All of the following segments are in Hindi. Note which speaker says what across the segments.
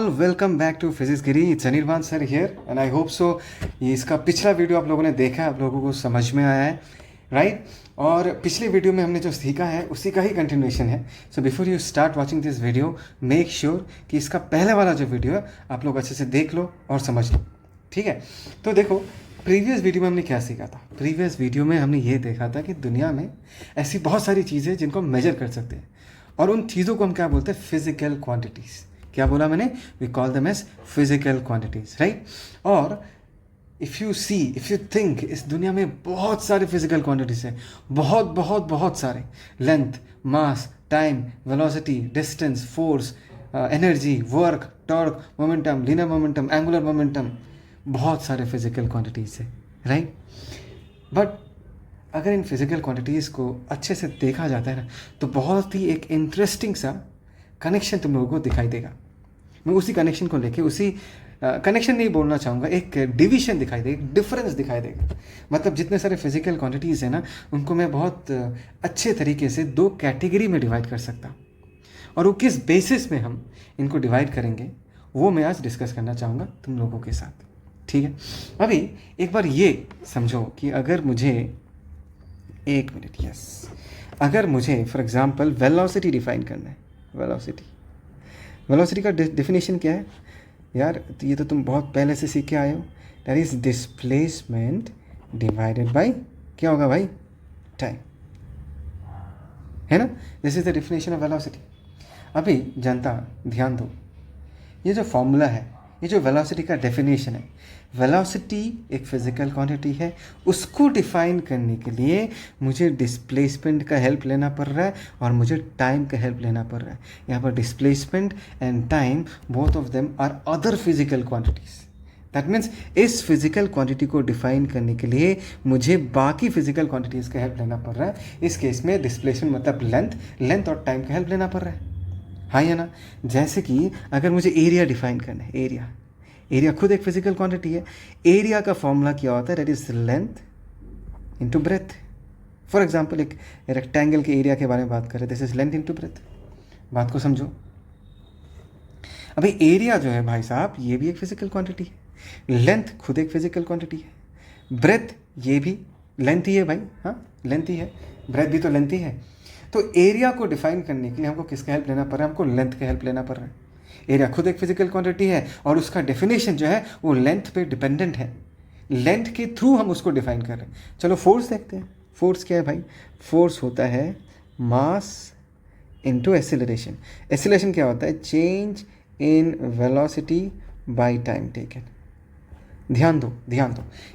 Speaker 1: All, welcome back to physics Giri. It's Anirban sir here and I hope so ये इसका पिछला वीडियो आप लोगों ने देखा है, आप लोगों को समझ में आया है, राइट। और पिछले वीडियो में हमने जो सीखा है उसी का ही कंटिन्यूएशन है। So before you start watching this video, make sure कि इसका पहले वाला जो वीडियो है आप लोग अच्छे से देख लो और समझ लो, ठीक है। तो देखो, प्रीवियस वीडियो में हमने क्या सीखा था। प्रीवियस वीडियो में हमने ये देखा था कि दुनिया में ऐसी बहुत सारी चीज़ें जिनको हम मेजर कर सकते हैं, और उन चीज़ों को हम क्या बोलते हैं, फिजिकल क्वांटिटीज़। क्या बोला मैंने? We call them as physical quantities, right. और इफ़ यू थिंक, इस दुनिया में बहुत सारे फिजिकल क्वांटिटीज़ हैं, बहुत बहुत बहुत सारे। Length, mass, time, velocity, distance, force, energy, work, torque, momentum, linear momentum, angular momentum, बहुत सारे फिजिकल क्वांटिटीज़ है, राइट। बट अगर इन फिजिकल क्वांटिटीज़ को अच्छे से देखा जाता है ना, तो बहुत ही एक इंटरेस्टिंग सा कनेक्शन तुम लोगों को दिखाई देगा। मैं उसी कनेक्शन को लेके, उसी कनेक्शन नहीं बोलना चाहूँगा, एक डिवीजन दिखाई देगा, एक डिफरेंस दिखाई देगा। मतलब जितने सारे फिजिकल क्वांटिटीज़ हैं ना, उनको मैं बहुत अच्छे तरीके से दो कैटेगरी में डिवाइड कर सकता हूँ, और वो किस बेसिस में हम इनको डिवाइड करेंगे वो मैं आज डिस्कस करना चाहूँगा तुम लोगों के साथ, ठीक है। अभी एक बार ये समझो कि अगर मुझे, एक मिनट, यस, अगर मुझे फॉर एग्जांपल वेलोसिटी डिफाइन करना है, वेलोसिटी का डेफिनेशन क्या है यार? ये तो तुम बहुत पहले से सीख के आए हो। That is displacement divided by, क्या होगा भाई? टाइम, है ना। This is the definition of velocity. अभी जनता ध्यान दो, ये जो फॉर्मूला है, ये जो वेलोसिटी का डेफिनेशन है, वेलोसिटी एक फिजिकल क्वांटिटी है, उसको डिफाइन करने के लिए मुझे डिस्प्लेसमेंट का हेल्प लेना पड़ रहा है और मुझे टाइम का हेल्प लेना पड़ रहा है। यहाँ पर displacement and time, both of them are other physical quantities. That means इस फिजिकल क्वांटिटी को डिफाइन करने के लिए मुझे बाकी फिजिकल क्वांटिटीज़ का हेल्प लेना पड़ रहा है। इस केस में डिस्प्लेसमेंट मतलब लेंथ और टाइम का हेल्प लेना पड़ रहा है, हाँ या ना। जैसे कि अगर मुझे एरिया डिफाइन करना है, एरिया खुद एक फिजिकल क्वांटिटी है। एरिया का फॉर्मूला क्या होता है? That is length into breadth. For example एक रेक्टेंगल के एरिया के बारे में बात करें, this is length into breadth. बात को समझो। अभी एरिया जो है भाई साहब, ये भी एक फिजिकल क्वांटिटी है, लेंथ खुद एक फिजिकल क्वांटिटी है, ब्रेथ ये भी लेंथ ही है भाई, हाँ लेंथ ही है, ब्रेथ भी तो लेंथ ही है। तो एरिया को डिफाइन करने के लिए हमको किसका हेल्प लेना पड़ रहा है? हमको लेंथ का हेल्प लेना पड़ रहा है। एरिया खुद एक फिजिकल क्वांटिटी है और उसका डेफिनेशन जो है वो लेंथ पे डिपेंडेंट है, लेंथ के थ्रू हम उसको डिफाइन कर रहे हैं। चलो फोर्स देखते हैं। फोर्स क्या है भाई? फोर्स होता है मास इनटू एक्सेलरेशन। एक्सेलरेशन क्या होता है? Change in velocity by time taken. ध्यान दो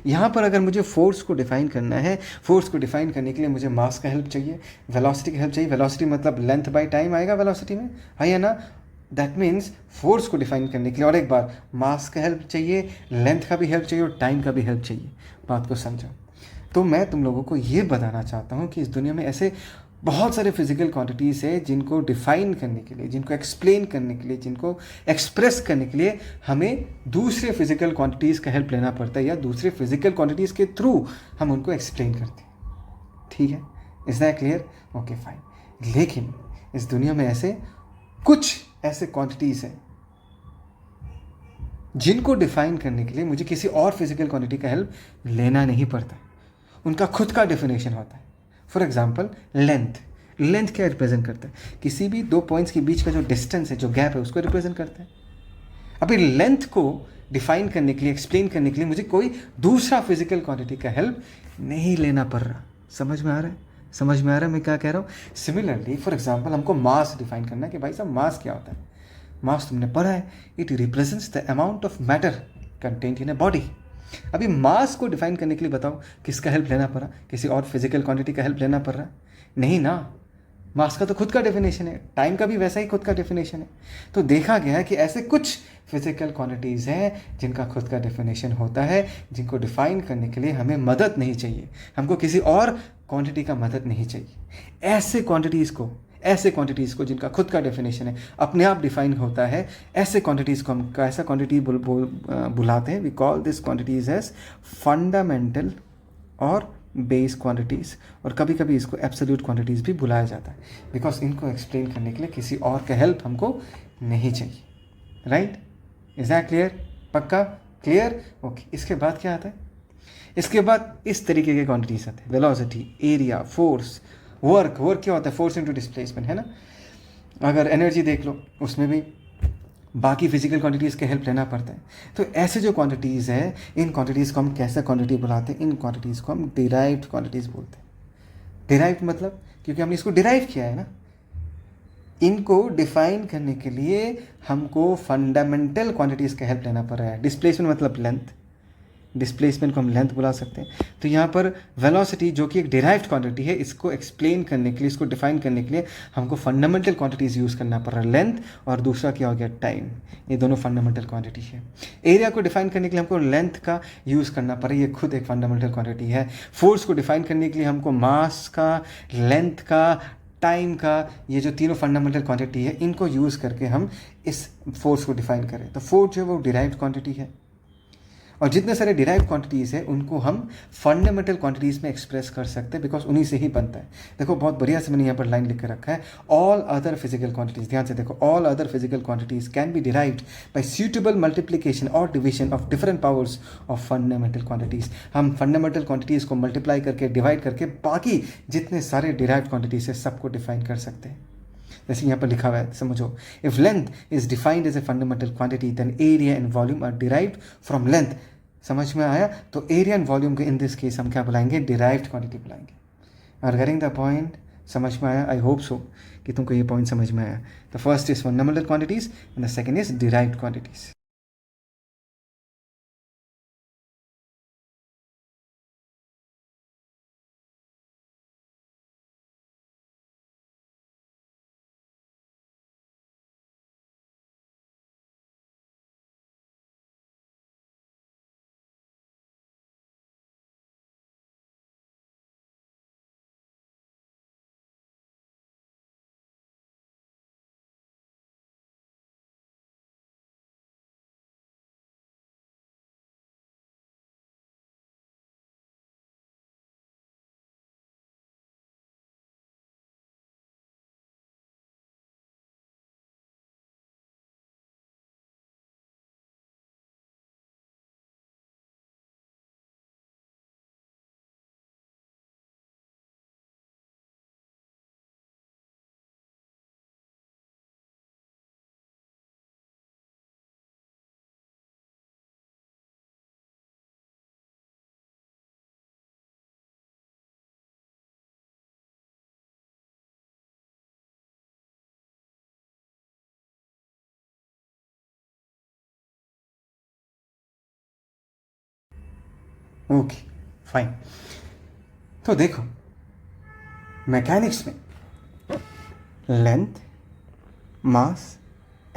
Speaker 1: यहाँ पर अगर मुझे फोर्स को डिफाइन करना है, फोर्स को डिफाइन करने के लिए मुझे मास का हेल्प चाहिए, वेलोसिटी का हेल्प चाहिए। वेलोसिटी मतलब लेंथ बाय टाइम आएगा वेलोसिटी में, है या ना। दैट मीन्स फोर्स को डिफाइन करने के लिए और एक बार मास का हेल्प चाहिए, लेंथ का भी हेल्प चाहिए और टाइम का भी हेल्प चाहिए। बात को समझो। तो मैं तुम लोगों को ये बताना चाहता हूँ कि इस दुनिया में ऐसे बहुत सारे फिजिकल क्वांटिटीज़ है जिनको डिफाइन करने के लिए, जिनको एक्सप्लेन करने के लिए, जिनको एक्सप्रेस करने के लिए हमें दूसरे फिजिकल क्वांटिटीज़ का हेल्प लेना पड़ता है, या दूसरे फिजिकल क्वांटिटीज़ के थ्रू हम उनको एक्सप्लेन करते हैं, ठीक है। Is that clear? Okay fine. लेकिन इस दुनिया में कुछ ऐसे क्वांटिटीज़ हैं जिनको डिफाइन करने के लिए मुझे किसी और फिजिकल क्वांटिटी का हेल्प लेना नहीं पड़ता, उनका खुद का डेफिनेशन होता है। फॉर एग्जाम्पल लेंथ क्या रिप्रेजेंट करता है? किसी भी दो पॉइंट्स के बीच का जो डिस्टेंस है, जो गैप है, उसको रिप्रेजेंट करता है। अभी लेंथ को डिफाइन करने के लिए, एक्सप्लेन करने के लिए मुझे कोई दूसरा फिजिकल क्वांटिटी का हेल्प नहीं लेना पड़ रहा। समझ में आ रहा है मैं क्या कह रहा हूँ? सिमिलरली फॉर एग्जाम्पल हमको मास डिफाइन करना है कि भाई साहब मास क्या होता है। मास तुमने पढ़ा है, it represents the amount of matter content in a body. अभी मास को डिफाइन करने के लिए बताओ किसका हेल्प लेना पड़ा? किसी और फिजिकल क्वांटिटी का हेल्प लेना पड़ रहा? नहीं ना। मास का तो खुद का डेफिनेशन है, टाइम का भी वैसा ही खुद का डेफिनेशन है। तो देखा गया है कि ऐसे कुछ फिजिकल क्वांटिटीज़ हैं जिनका खुद का डेफिनेशन होता है, जिनको डिफाइन करने के लिए हमें मदद नहीं चाहिए, हमको किसी और क्वांटिटी का मदद नहीं चाहिए। ऐसे क्वांटिटीज़ को जिनका खुद का डेफिनेशन है, अपने आप डिफाइन होता है, ऐसे क्वांटिटीज़ को हम ऐसा क्वांटिटी बुलाते हैं। We call this quantities as fundamental और बेस क्वांटिटीज़, और कभी कभी इसको एब्सोल्यूट क्वांटिटीज़ भी बुलाया जाता है, बिकॉज इनको एक्सप्लेन करने के लिए किसी और का हेल्प हमको नहीं चाहिए, राइट। Is that clear? पक्का क्लियर? ओके। इसके बाद क्या आता है? इसके बाद इस तरीके के क्वांटिटीज आते हैं, velocity, area, force, work. Work क्या होता है? फोर्स इनटू डिस्प्लेसमेंट, है ना। अगर एनर्जी देख लो, उसमें भी बाकी फिजिकल क्वांटिटीज़ के हेल्प लेना पड़ता है। तो ऐसे जो क्वांटिटीज़ है, इन क्वांटिटीज़ को हम कैसे क्वांटिटी बुलाते हैं? इन क्वांटिटीज़ को हम डिराइव्ड क्वांटिटीज़ बोलते हैं। डिराइव्ड मतलब क्योंकि हमने इसको डिराइव किया है ना। इनको डिफाइन करने के लिए हमको फंडामेंटल क्वांटिटीज़ का हेल्प लेना पड़ रहा है। डिस्प्लेसमेंट मतलब लेंथ, डिस्प्लेसमेंट को हम लेंथ बुला सकते हैं। तो यहाँ पर वेलोसिटी जो कि एक डिराइव्ड क्वांटिटी है, इसको एक्सप्लेन करने के लिए, इसको डिफाइन करने के लिए हमको फंडामेंटल क्वांटिटीज़ यूज़ करना पड़ रहा है, लेंथ और दूसरा क्या हो गया? टाइम। ये दोनों फंडामेंटल क्वांटिटी है। एरिया को डिफाइन करने के लिए हमको लेंथ का यूज़ करना पड़ रहा है, ये खुद एक फंडामेंटल क्वांटिटी है। फोर्स को डिफाइन करने के लिए हमको मास का, लेंथ का, टाइम का, ये जो तीनों फंडामेंटल क्वांटिटी है, इनको यूज़ करके हम इस फोर्स को डिफाइन करें। तो फोर्स जो है वो डिराइव्ड क्वांटिटी है। और जितने सारे डिराइव्ड क्वांटिटीज़ हैं उनको हम फंडामेंटल क्वांटिटीज़ में एक्सप्रेस कर सकते हैं, बिकॉज उन्हीं से ही बनता है। देखो बहुत बढ़िया से मैंने यहाँ पर लाइन लिख कर रखा है, ऑल अदर फिजिकल क्वांटिटीज़। ध्यान से देखो, all other physical quantities can be derived by suitable multiplication और division of different powers of fundamental quantities. हम फंडामेंटल क्वांटिटीज़ को मल्टीप्लाई करके, डिवाइड करके, बाकी जितने सारे डिराइव्ड क्वांटिटीज़ है सबको डिफाइन कर सकते हैं। जैसे यहाँ पर लिखा हुआ है, समझो, if length is defined as a fundamental quantity then area and volume are derived from length. समझ में आया? तो एरिया एंड वॉल्यूम के इन दिस केस हम क्या बुलाएंगे? डिराइव्ड क्वांटिटी बुलाएंगे। Are getting the point? समझ में आया? आई होप सो कि तुमको ये पॉइंट समझ में आया। The first is fundamental quantities and the second is derived quantities. Okay fine. तो देखो, मैकेनिक्स में लेंथ, मास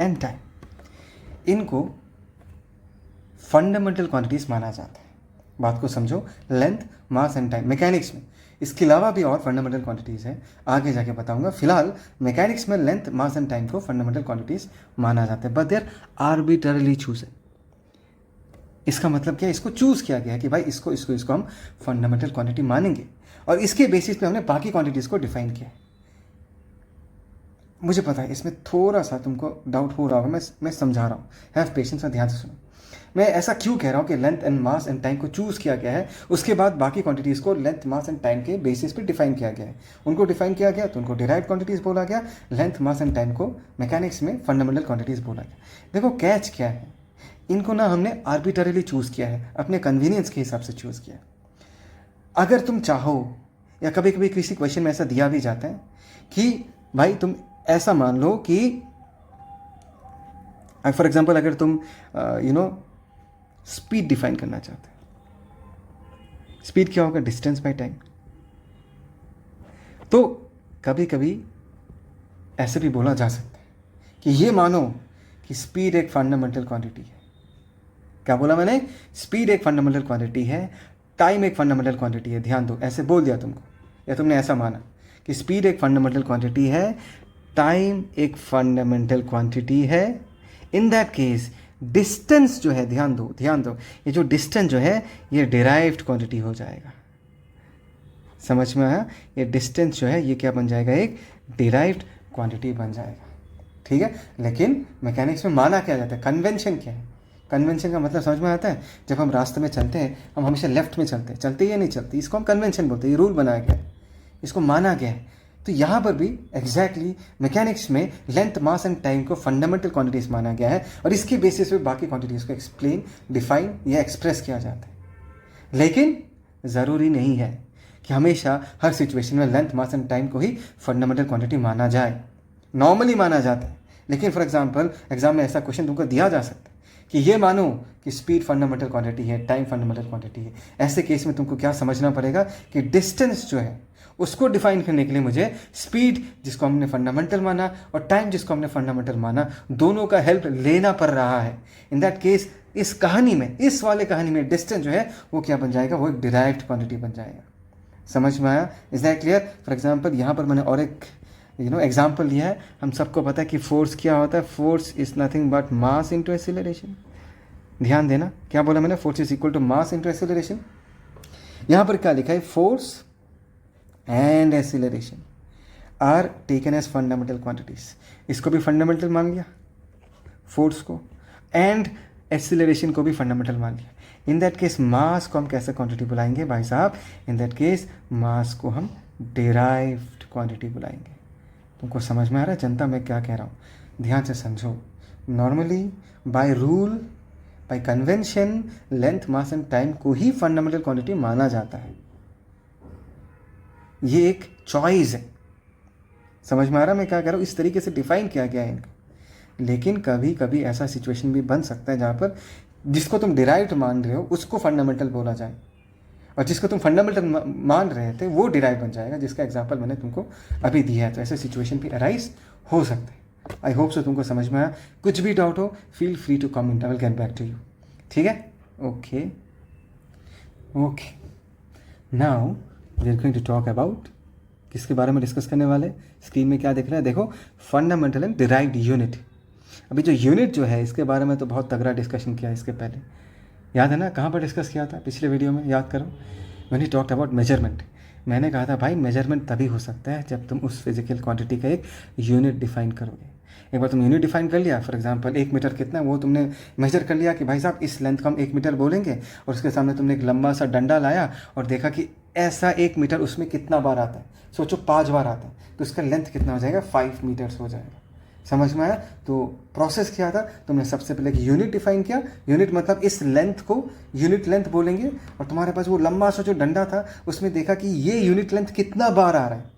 Speaker 1: एंड टाइम, इनको फंडामेंटल क्वांटिटीज माना जाता है। बात को समझो, length, mass and time mechanics में। इसके अलावा भी और फंडामेंटल क्वांटिटीज़ हैं, आगे जाके बताऊंगा। फिलहाल मैकेनिक्स में लेंथ, मास एंड टाइम को फंडामेंटल क्वांटिटीज माना जाता है, बट देयर आर्बिट्ररीली चूज है। इसका मतलब क्या है? इसको चूज़ किया गया है कि भाई इसको हम फंडामेंटल क्वांटिटी मानेंगे, और इसके बेसिस पे हमने बाकी क्वांटिटीज़ को डिफाइन किया है। मुझे पता है इसमें थोड़ा सा तुमको डाउट हो रहा होगा, मैं समझा रहा हूँ। हैव पेशेंस और ध्यान से सुनो। मैं ऐसा क्यों कह रहा हूँ कि length and mass and time को चूज़ किया गया है, उसके बाद बाकी क्वांटिटीज़ को लेंथ, मास एंड टाइम के बेसिस पे डिफाइन किया गया है। उनको डिफाइन किया गया तो उनको डिराइव्ड क्वांटिटीज़ बोला गया, लेंथ, मास एंड टाइम को मैकेनिक्स में फंडामेंटल क्वांटिटीज़ बोला गया। देखो कैच क्या है, इनको ना हमने आर्बिट्ररीली चूज़ किया है, अपने कन्वीनियंस के हिसाब से चूज़ किया है। अगर तुम चाहो, या कभी कभी किसी क्वेश्चन में ऐसा दिया भी जाता है कि भाई तुम ऐसा मान लो कि फॉर एग्जांपल अगर तुम स्पीड डिफाइन करना चाहते हो, स्पीड क्या होगा? Distance by time. तो कभी कभी ऐसे भी बोला जा सकता है कि ये मानो कि स्पीड एक फंडामेंटल क्वांटिटी है। क्या बोला मैंने? स्पीड एक फंडामेंटल क्वांटिटी है, टाइम एक फंडामेंटल क्वांटिटी है। ध्यान दो, ऐसे बोल दिया तुमको, या तुमने ऐसा माना कि स्पीड एक फंडामेंटल क्वांटिटी है, टाइम एक फंडामेंटल क्वांटिटी है। इन दैट केस डिस्टेंस जो है, ध्यान दो, ये जो डिस्टेंस जो है ये डिराइव्ड क्वांटिटी हो जाएगा। समझ में आया? ये डिस्टेंस जो है ये क्या बन जाएगा? एक डिराइव्ड क्वांटिटी बन जाएगा। ठीक है। लेकिन मैकेनिक्स में माना क्या जाता है, कन्वेंशन क्या है? कन्वेंशन का मतलब समझ में आता है, जब हम रास्ते में चलते हैं हम हमेशा लेफ्ट में चलते हैं, चलते या नहीं चलते, इसको हम कन्वेंशन बोलते हैं, ये रूल बनाया गया है, इसको माना गया है। तो यहाँ पर भी एग्जैक्टली मैकेनिक्स में लेंथ, मास एंड टाइम को फंडामेंटल क्वांटिटीज माना गया है और इसके बेसिस पे बाकी क्वांटिटीज को एक्सप्लेन, डिफाइन या एक्सप्रेस किया जाता है। लेकिन ज़रूरी नहीं है कि हमेशा हर सिचुएशन में लेंथ, मास एंड टाइम को ही फंडामेंटल क्वांटिटी माना जाए। नॉर्मली माना जाता है, लेकिन फॉर एग्जाम्पल एग्जाम में ऐसा क्वेश्चन तुमको दिया जा सकता है कि ये मानो कि स्पीड फंडामेंटल क्वांटिटी है, टाइम फंडामेंटल क्वांटिटी है। ऐसे केस में तुमको क्या समझना पड़ेगा कि डिस्टेंस जो है उसको डिफाइन करने के लिए मुझे स्पीड, जिसको हमने फंडामेंटल माना, और टाइम, जिसको हमने फंडामेंटल माना, दोनों का हेल्प लेना पड़ रहा है। इन दैट केस इस कहानी में, इस वाले कहानी में डिस्टेंस जो है वो क्या बन जाएगा, वो एक डिराइव्ड क्वांटिटी बन जाएगा। समझ में आया? Is that clear? For example यहाँ पर मैंने और एक एग्जाम्पल लिया है। हम सबको पता है कि फोर्स क्या होता है, force is nothing but mass into acceleration. ध्यान देना, क्या बोला मैंने, force is equal to mass into acceleration. यहाँ पर क्या लिखा है, force and acceleration are taken as fundamental quantities. इसको भी फंडामेंटल मान लिया, फोर्स को, एंड एक्सीलरेशन को भी फंडामेंटल मान लिया। इन दैट केस मास को हम कैसे क्वांटिटी बुलाएंगे भाई साहब? इन दैट केस मास को हम डिराइव्ड क्वांटिटी बुलाएंगे। तुमको समझ में आ रहा है जनता मैं क्या कह रहा हूँ? ध्यान से समझो। Normally by rule, bye convention, length, mass and time को ही फंडामेंटल क्वांटिटी माना जाता है। ये एक चॉइस है। समझ में आ रहा मैं क्या कह रहा हूँ? इस तरीके से डिफाइन किया गया है इनको। लेकिन कभी कभी ऐसा सिचुएशन भी बन सकता है जहाँ पर जिसको तुम डिराइव्ड मान रहे हो उसको फंडामेंटल बोला जाए, और जिसको तुम फंडामेंटल मान रहे थे वो डिराइव बन जाएगा, जिसका एग्जांपल मैंने तुमको अभी दिया है। तो ऐसे सिचुएशन भी अराइज हो सकते हैं। आई होप सो तुमको समझ में आया। कुछ भी डाउट हो feel free to comment, I will get back to you. ठीक है? Okay okay, now we are going to talk about, किसके बारे में डिस्कस करने वाले? स्क्रीन में क्या दिख रहा है देखो, फंडामेंटल एंड डिराइव्ड यूनिट। अभी जो यूनिट जो है इसके बारे में तो बहुत तगड़ा डिस्कशन किया इसके पहले, याद है ना? कहाँ पर डिस्कस किया था पिछले वीडियो में, याद करो। मैंने वी टॉक्ड अबाउट मेजरमेंट। मैंने कहा था भाई मेजरमेंट तभी हो सकता है जब तुम उस फिजिकल क्वांटिटी का एक यूनिट डिफाइन करोगे। एक बार तुम यूनिट डिफाइन कर लिया, फॉर एग्जांपल 1 मीटर कितना है वो तुमने मेजर कर लिया कि भाई साहब इस लेंथ को हम 1 मीटर बोलेंगे, और उसके सामने तुमने एक लंबा सा डंडा लाया और देखा कि ऐसा 1 मीटर उसमें कितना बार आता है। सोचो 5 बार आता है तो उसका लेंथ कितना हो जाएगा, 5 मीटर्स हो जाएगा। समझ में आया? तो प्रोसेस क्या था, तुमने सबसे पहले एक यूनिट डिफाइन किया। यूनिट मतलब इस लेंथ को यूनिट लेंथ बोलेंगे, और तुम्हारे पास वो लंबा सा जो डंडा था उसमें देखा कि ये यूनिट लेंथ कितना बार आ रहा है।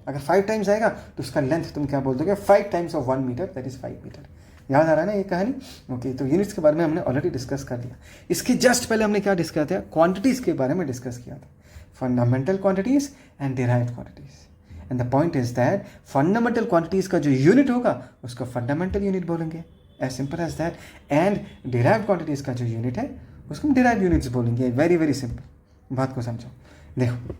Speaker 1: अगर 5 टाइम्स आएगा तो उसका लेंथ तुम क्या बोल दोगे, 5 times of 1 metre, that is 5 metre. याद आ रहा है ना ये कहानी? ओके, तो यूनिट्स के बारे में हमने ऑलरेडी डिस्कस कर लिया। इसके जस्ट पहले हमने क्या डिस्कस किया था, क्वांटिटीज़ के बारे में डिस्कस किया था, fundamental quantities and derived quantities. And the point is that fundamental quantities का जो यूनिट होगा उसको फंडामेंटल यूनिट बोलेंगे, as simple as that. And derived quantities का जो यूनिट है उसको हम डिराइव्ड यूनिट्स बोलेंगे। वेरी वेरी सिंपल, बात को समझो। देखो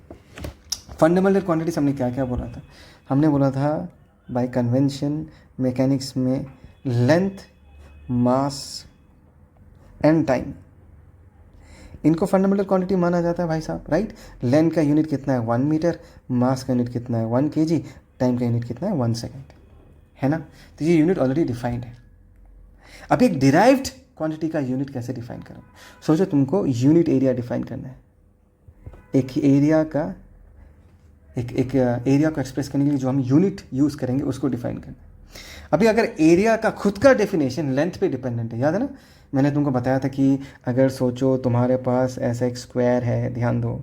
Speaker 1: फंडामेंटल क्वांटिटीज हमने क्या क्या बोला था? हमने बोला था बाय कन्वेंशन मैकेनिक्स में लेंथ, मास एंड टाइम, इनको फंडामेंटल क्वांटिटी माना जाता है भाई साहब, राइट? लेंथ का यूनिट कितना है 1 मीटर, मास का यूनिट कितना है 1 kg, टाइम का यूनिट कितना है 1 सेकेंड, है ना? तो ये यूनिट ऑलरेडी डिफाइंड है। अब एक डिराइव्ड क्वांटिटी का यूनिट कैसे डिफाइन करोगे? सोचो तुमको यूनिट एरिया डिफाइन करना है। एक एरिया का एक एरिया को एक्सप्रेस करने के लिए जो हम यूनिट यूज़ करेंगे उसको डिफाइन करना है। अभी अगर एरिया का खुद का डेफिनेशन लेंथ पे डिपेंडेंट है, याद है ना? मैंने तुमको बताया था कि अगर सोचो तुम्हारे पास ऐसा एक स्क्वायर है, ध्यान दो,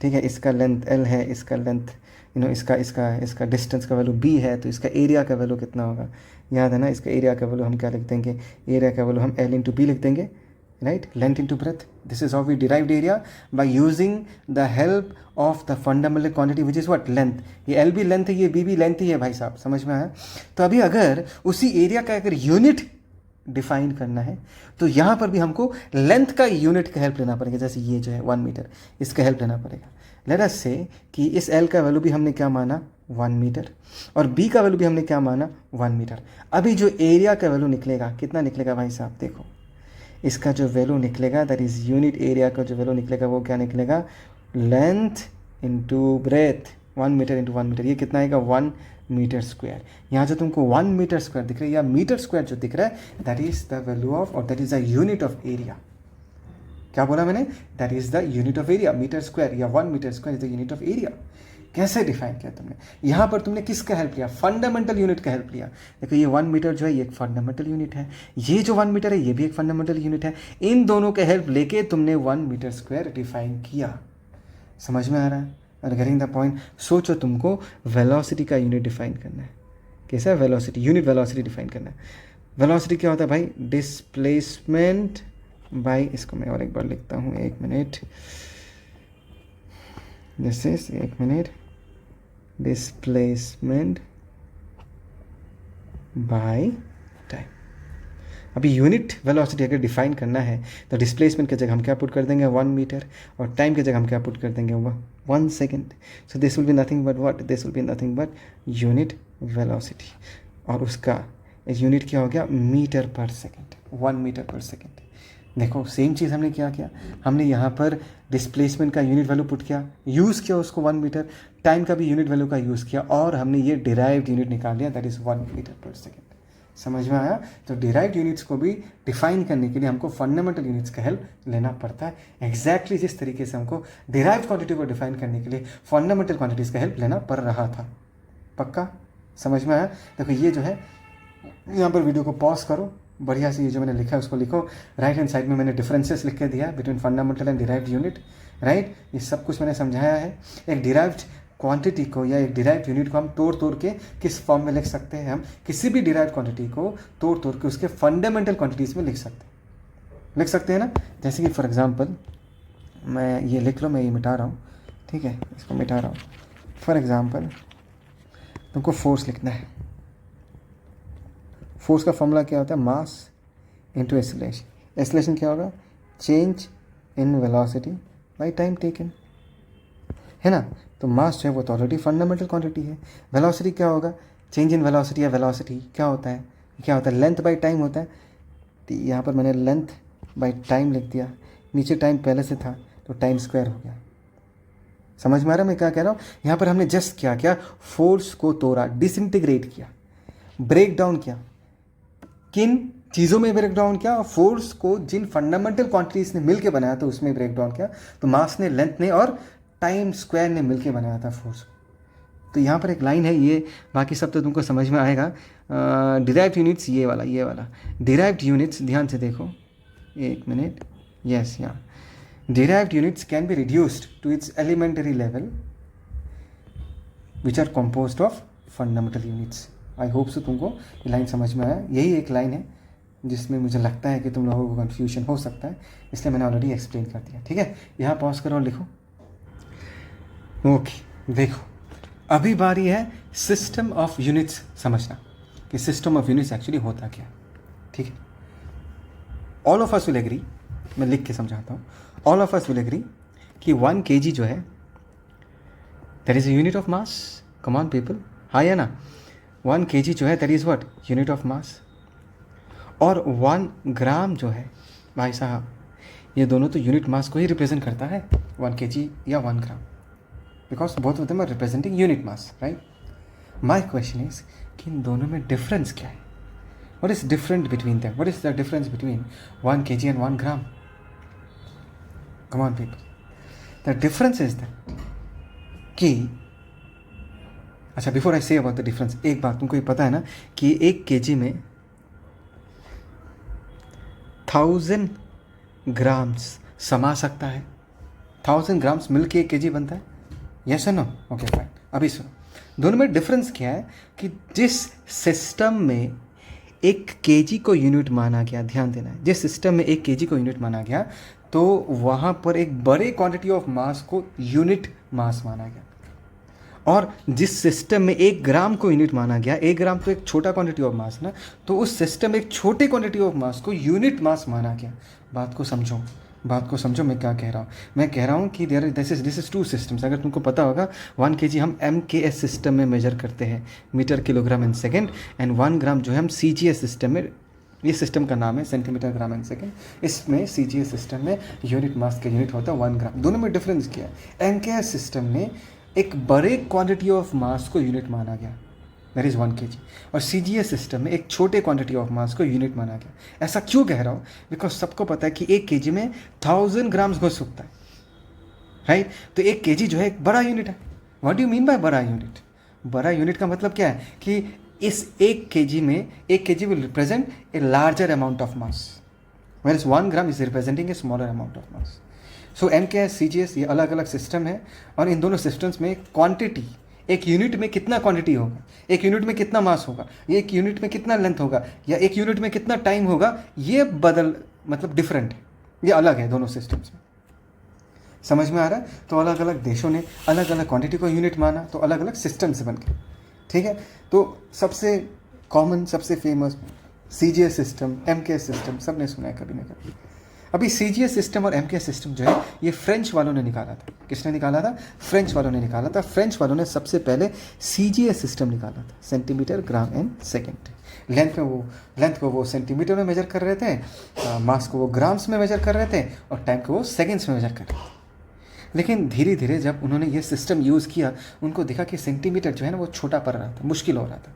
Speaker 1: ठीक है? इसका लेंथ l है, इसका लेंथ इसका डिस्टेंस का वैल्यू b है, तो इसका एरिया का वैल्यू कितना होगा? याद है ना? इसका एरिया का वैल्यू हम क्या लिख देंगे? एरिया का वैल्यू हम l इंटू बी लिख देंगे, right? Length into breadth. This is how we derived area, by using the help of the fundamental quantity which is what, length. ये l भी लेंथ है, ये b भी लेंथ ही है भाई साहब, समझ में आया? तो अभी अगर उसी एरिया का अगर यूनिट डिफाइन करना है तो यहाँ पर भी हमको लेंथ का यूनिट का हेल्प लेना पड़ेगा। जैसे ये जो है 1 मीटर, इसका हेल्प लेना पड़ेगा। लेट अस से कि इस l का वैल्यू भी हमने क्या माना 1 मीटर, और b का वैल्यू भी हमने क्या माना 1 मीटर। अभी जो एरिया का वैल्यू निकलेगा कितना निकलेगा भाई साहब? देखो इसका जो वैल्यू निकलेगा, दैट इज यूनिट एरिया का जो वैल्यू निकलेगा वो क्या निकलेगा, length into breadth. 1 metre into 1 metre, ये कितना आएगा 1 मीटर स्क्वायर। यहाँ जो तुमको 1 मीटर स्क्वायर दिख रहा है या मीटर स्क्वायर जो दिख रहा है, that is the value of, और that is the unit of area. क्या बोला मैंने? That is the unit of area. Metre square या 1 metre square is the unit of area. कैसे डिफाइन किया तुमने? यहाँ पर तुमने किसका हेल्प लिया? फंडामेंटल यूनिट का हेल्प लिया। देखो ये 1 मीटर जो है ये एक फंडामेंटल यूनिट है, ये जो 1 मीटर है ये भी एक फंडामेंटल यूनिट है। इन दोनों के हेल्प लेके तुमने 1 मीटर स्क्वायर डिफाइन किया। समझ में आ रहा है? और गेटिंग द पॉइंट। सोचो तुमको वेलोसिटी का यूनिट डिफाइन करना है। कैसा है? वेलोसिटी, यूनिट वेलोसिटी डिफाइन करना है। वेलोसिटी क्या होता है भाई? डिस्प्लेसमेंट बाय, इसको मैं और एक बार लिखता हूँ, 1 minute, this is 1 minute, displacement by time. अभी यूनिट वेलोसिटी अगर डिफाइन करना है तो डिस्प्लेसमेंट की जगह हम क्या पुट कर देंगे? 1 मीटर, और टाइम की जगह हम क्या पुट कर देंगे? 1 second. So this will be nothing but what? This will be nothing but unit velocity, और उसका यूनिट क्या हो गया? मीटर पर सेकेंड, 1 मीटर पर सेकेंड। देखो सेम चीज़ हमने क्या किया, हमने यहाँ पर डिस्प्लेसमेंट का यूनिट वैल्यू पुट किया, यूज़ किया उसको 1 मीटर, टाइम का भी यूनिट वैल्यू का यूज़ किया, और हमने ये डिराइव्ड यूनिट निकाल लिया, दैट इज़ 1 मीटर पर सेकेंड। समझ में आया? तो डिराइव्ड यूनिट्स को भी डिफाइन करने के लिए हमको फंडामेंटल यूनिट्स का हेल्प लेना पड़ता है। एग्जैक्टली जिस तरीके से हमको डिराइव्ड क्वांटिटी को डिफाइन करने के लिए फंडामेंटल क्वांटिटीज़ का हेल्प लेना पड़ रहा था। पक्का समझ में आया? देखो ये जो है, यहाँ पर वीडियो को पॉज करो, बढ़िया से ये जो मैंने लिखा है उसको लिखो। राइट हैंड साइड में मैंने डिफरेंसेस लिख के दिया between fundamental and derived unit. Right, ये सब कुछ मैंने समझाया है। एक डिराइव्ड क्वांटिटी को या एक डिराइव्ड यूनिट को हम तोड़ के किस फॉर्म में लिख सकते हैं? हम किसी भी डिराइव्ड क्वांटिटी को तोड़ के उसके फंडामेंटल क्वांटिटीज़ में लिख सकते हैं ना। जैसे कि फॉर एग्जांपल, मैं ये लिख लो, मैं ये मिटा रहा हूँ, ठीक है, इसको मिटा रहा हूँ। फॉर एग्जांपल तुमको फोर्स लिखना है। फोर्स का फॉर्मूला क्या होता है? Mass into acceleration. एक्सेलरेशन क्या होगा? Change in velocity by time taken, है ना। तो मास जो है वो तो ऑलरेडी फंडामेंटल क्वांटिटी है। वेलोसिटी क्या होगा? चेंज इन वेलोसिटी, या वेलोसिटी क्या होता है? लेंथ बाय टाइम होता है। तो यहाँ पर मैंने लेंथ बाय टाइम लिख दिया, नीचे टाइम पहले से था तो टाइम स्क्वायर हो गया। समझ में आ रहा है मैं क्या कह रहा हूँ? यहाँ पर हमने जस्ट क्या फोर्स को तोड़ा, डिसइंटीग्रेट किया, ब्रेक डाउन किया। किन चीज़ों में ब्रेक डाउन किया? फोर्स को जिन फंडामेंटल क्वांटिटीज ने मिलकर बनाया था उसमें ब्रेक डाउन किया। तो मास ने, लेंथ ने और टाइम स्क्वायर ने मिलकर बनाया था फोर्स। तो यहाँ पर एक लाइन है, ये बाकी सब तो तुमको समझ में आएगा। डिराइव्ड यूनिट्स, ये वाला डिराइव्ड यूनिट्स, ध्यान से देखो, 1 मिनट, यस, यहाँ derived units can be reduced to its elementary level which are composed of fundamental units. I hope so तुमको ये लाइन समझ में आया। यही एक लाइन है जिसमें मुझे लगता है कि तुम लोगों को कन्फ्यूजन हो सकता है, इसलिए मैंने ऑलरेडी एक्सप्लेन कर दिया। ठीक है, यहाँ पॉज करो और लिखो। ओके, देखो अभी बारी है सिस्टम ऑफ यूनिट्स समझना, कि सिस्टम ऑफ यूनिट्स एक्चुअली होता क्या है। ठीक है, all of us will agree, मैं लिख के समझाता हूँ। All of us will agree कि 1 kg जो है that is a unit of mass. Come on people, हाँ या ना? 1 kg जो है that is what? Unit of mass. और 1 ग्राम जो है भाई साहब, ये दोनों तो यूनिट मास को ही रिप्रेजेंट करता है, 1 kg या 1 gram, because both of them are representing unit mass, right. My question is कि इन दोनों में डिफरेंस क्या है? What is different between them? What is the difference between 1 kg and 1 gram? Come on people, the difference is that कि, अच्छा before I say about the difference, एक बात तुमको ये पता है ना कि 1 kg में 1000 ग्राम्स समा सकता है। 1000 ग्राम्स मिल के 1 kg बनता है, यस और नो? Okay fine. अभी सुनो, दोनों में डिफरेंस क्या है कि जिस सिस्टम में 1 kg को यूनिट माना गया, ध्यान देना है, जिस सिस्टम में 1 kg को यूनिट माना गया तो वहाँ पर एक बड़े क्वांटिटी ऑफ मास को यूनिट मास माना गया, और जिस सिस्टम में 1 ग्राम को यूनिट माना गया, 1 ग्राम तो एक छोटा क्वांटिटी ऑफ मास ना, तो उस सिस्टम में एक छोटे क्वांटिटी ऑफ मास को यूनिट मास माना गया। बात को समझो मैं क्या कह रहा हूँ। मैं कह रहा हूँ कि दिस इज 2 सिस्टम्स। अगर तुमको पता होगा 1 kg हम MKS सिस्टम में मेजर करते हैं, metre kilogram and second, and 1 gram जो है हम CGS सिस्टम में, ये सिस्टम का नाम है सेंटीमीटर ग्राम एंड सेकेंड, इसमें CGS सिस्टम में यूनिट मास का यूनिट होता है 1 ग्राम। दोनों में डिफरेंस क्या है? MKS सिस्टम में एक बड़े क्वांटिटी ऑफ मास को यूनिट माना गया, दैट इज़ 1 kg। और CGS सिस्टम में एक छोटे क्वांटिटी ऑफ मास को यूनिट माना गया। ऐसा क्यों कह रहा हूँ? बिकॉज सबको पता है कि 1 kg में 1000 ग्राम्स घुस सकता है, राइट? तो 1 kg जो है एक बड़ा यूनिट है। What do you mean by बड़ा यूनिट? बड़ा यूनिट का मतलब क्या है कि इस 1 kg में 1 kg will represent a larger amount of mass, whereas 1 gram is representing a smaller amount of mass. So MKS CGS ये अलग अलग सिस्टम है, और इन दोनों सिस्टम्स में क्वांटिटी, एक यूनिट में कितना क्वांटिटी होगा, एक यूनिट में कितना मास होगा, ये एक यूनिट में कितना लेंथ होगा, या एक यूनिट में कितना टाइम होगा, ये मतलब डिफरेंट है, ये अलग है दोनों सिस्टम्स में। समझ में आ रहा है? तो अलग अलग देशों ने अलग अलग क्वांटिटी को यूनिट माना, तो अलग अलग सिस्टम से बन गए, ठीक है? तो सबसे कॉमन, सबसे famous CGS system, MKS system, सब ने सुना है कभी ना कभी। अभी CGS सिस्टम और MKS सिस्टम जो है ये फ्रेंच वालों ने निकाला था। किसने निकाला था? फ्रेंच वालों ने निकाला था। फ्रेंच वालों ने सबसे पहले CGS सिस्टम निकाला था, centimetre, gram and second. Length को वो सेंटीमीटर में मेजर कर रहे थे, मास को वो ग्राम्स में मेजर कर रहे थे, और टाइम को वो सेकेंड्स में मेजर कर रहे थे। लेकिन धीरे धीरे जब उन्होंने ये सिस्टम यूज़ किया, उनको देखा कि सेंटीमीटर जो है ना वो छोटा पड़ रहा था, मुश्किल हो रहा था।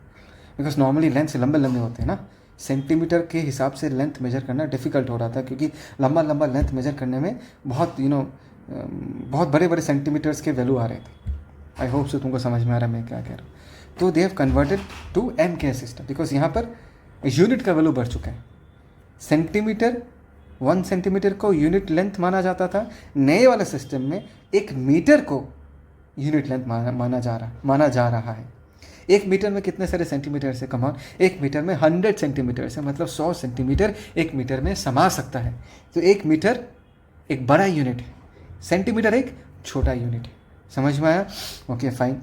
Speaker 1: बिकॉज नॉर्मली लेंथ से लंबे लंबे होते हैं ना, सेंटीमीटर के हिसाब से लेंथ मेजर करना डिफ़िकल्ट हो रहा था, क्योंकि लंबा लंबा लेंथ मेजर करने में बहुत बहुत बड़े बड़े सेंटीमीटर्स के वैल्यू आ रहे थे। आई होप सो तुमको समझ में आ रहा है मैं क्या कह रहा हूँ। तो they have converted to MKS system, because यहाँ पर यूनिट का वैल्यू बढ़ चुका है। सेंटीमीटर, 1 सेंटीमीटर को यूनिट लेंथ माना जाता था, नए वाले सिस्टम में 1 मीटर को यूनिट लेंथ माना जा रहा है। 1 मीटर में कितने सारे सेंटीमीटर से? कम ऑन, 1 मीटर में 100 सेंटीमीटर से, मतलब 100 सेंटीमीटर 1 मीटर में समा सकता है। तो 1 मीटर एक बड़ा यूनिट है, सेंटीमीटर एक छोटा यूनिट है। समझ में आया? Okay fine.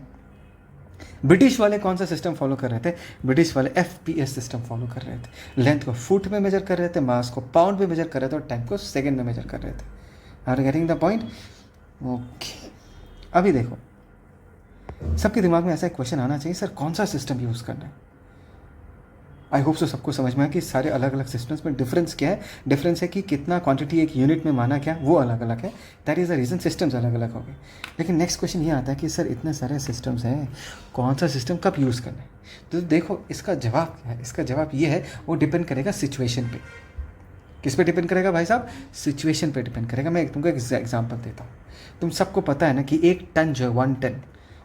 Speaker 1: ब्रिटिश वाले कौन सा सिस्टम फॉलो कर रहे थे? ब्रिटिश वाले FPS सिस्टम फॉलो कर रहे थे। लेंथ को फुट में मेजर कर रहे थे, मास को पाउंड में मेजर कर रहे थे, और टाइम को सेकेंड में मेजर कर रहे थे। Are getting the point? Okay, अभी देखो, सबके दिमाग में ऐसा एक क्वेश्चन आना चाहिए, सर कौन सा सिस्टम यूज़ करना है? आई होप सो सबको समझ में आया कि सारे अलग अलग सिस्टम्स में डिफरेंस क्या है। डिफरेंस है कि कितना क्वांटिटी एक यूनिट में माना क्या, वो अलग अलग है। That is the reason systems अलग अलग हो गए। लेकिन नेक्स्ट क्वेश्चन ये आता है कि सर इतने सारे सिस्टम्स हैं, कौन सा सिस्टम कब यूज़ करना है? तो देखो, इसका जवाब क्या है? इसका जवाब ये है, वो डिपेंड करेगा सिचुएशन पे। किस पे डिपेंड करेगा भाई साहब? सिचुएशन पे डिपेंड करेगा। मैं तुमको एक एग्जाम्पल देता हूँ। तुम सबको पता है ना कि 1 टन जो है,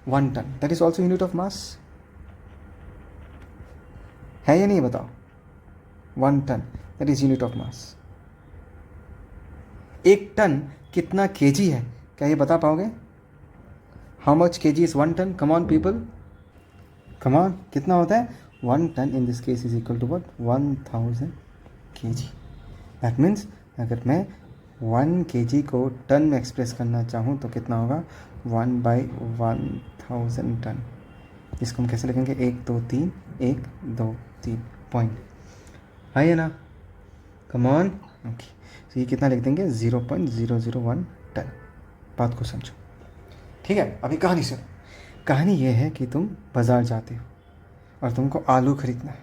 Speaker 1: 1 ton that is also unit of mass है या नहीं? बताओ। 1 ton that is unit of mass. 1 ton कितना केजी है? क्या ये बता पाओगे? How much kg is 1 ton? Come on people, come on. कितना होता है? 1 ton in this case is equal to what? 1000 kg. That means अगर मैं 1 kg को टन में एक्सप्रेस करना चाहूँ तो कितना होगा? 1/1000 टन। इसको हम कैसे लिखेंगे? 1 2 3 1 2 3 पॉइंट, है ना? Come on. ओके, तो ये कितना लिख देंगे? 0.001 टन। बात को समझो, ठीक है? अभी कहानी सुनो। कहानी ये है कि तुम बाज़ार जाते हो और तुमको आलू खरीदना है,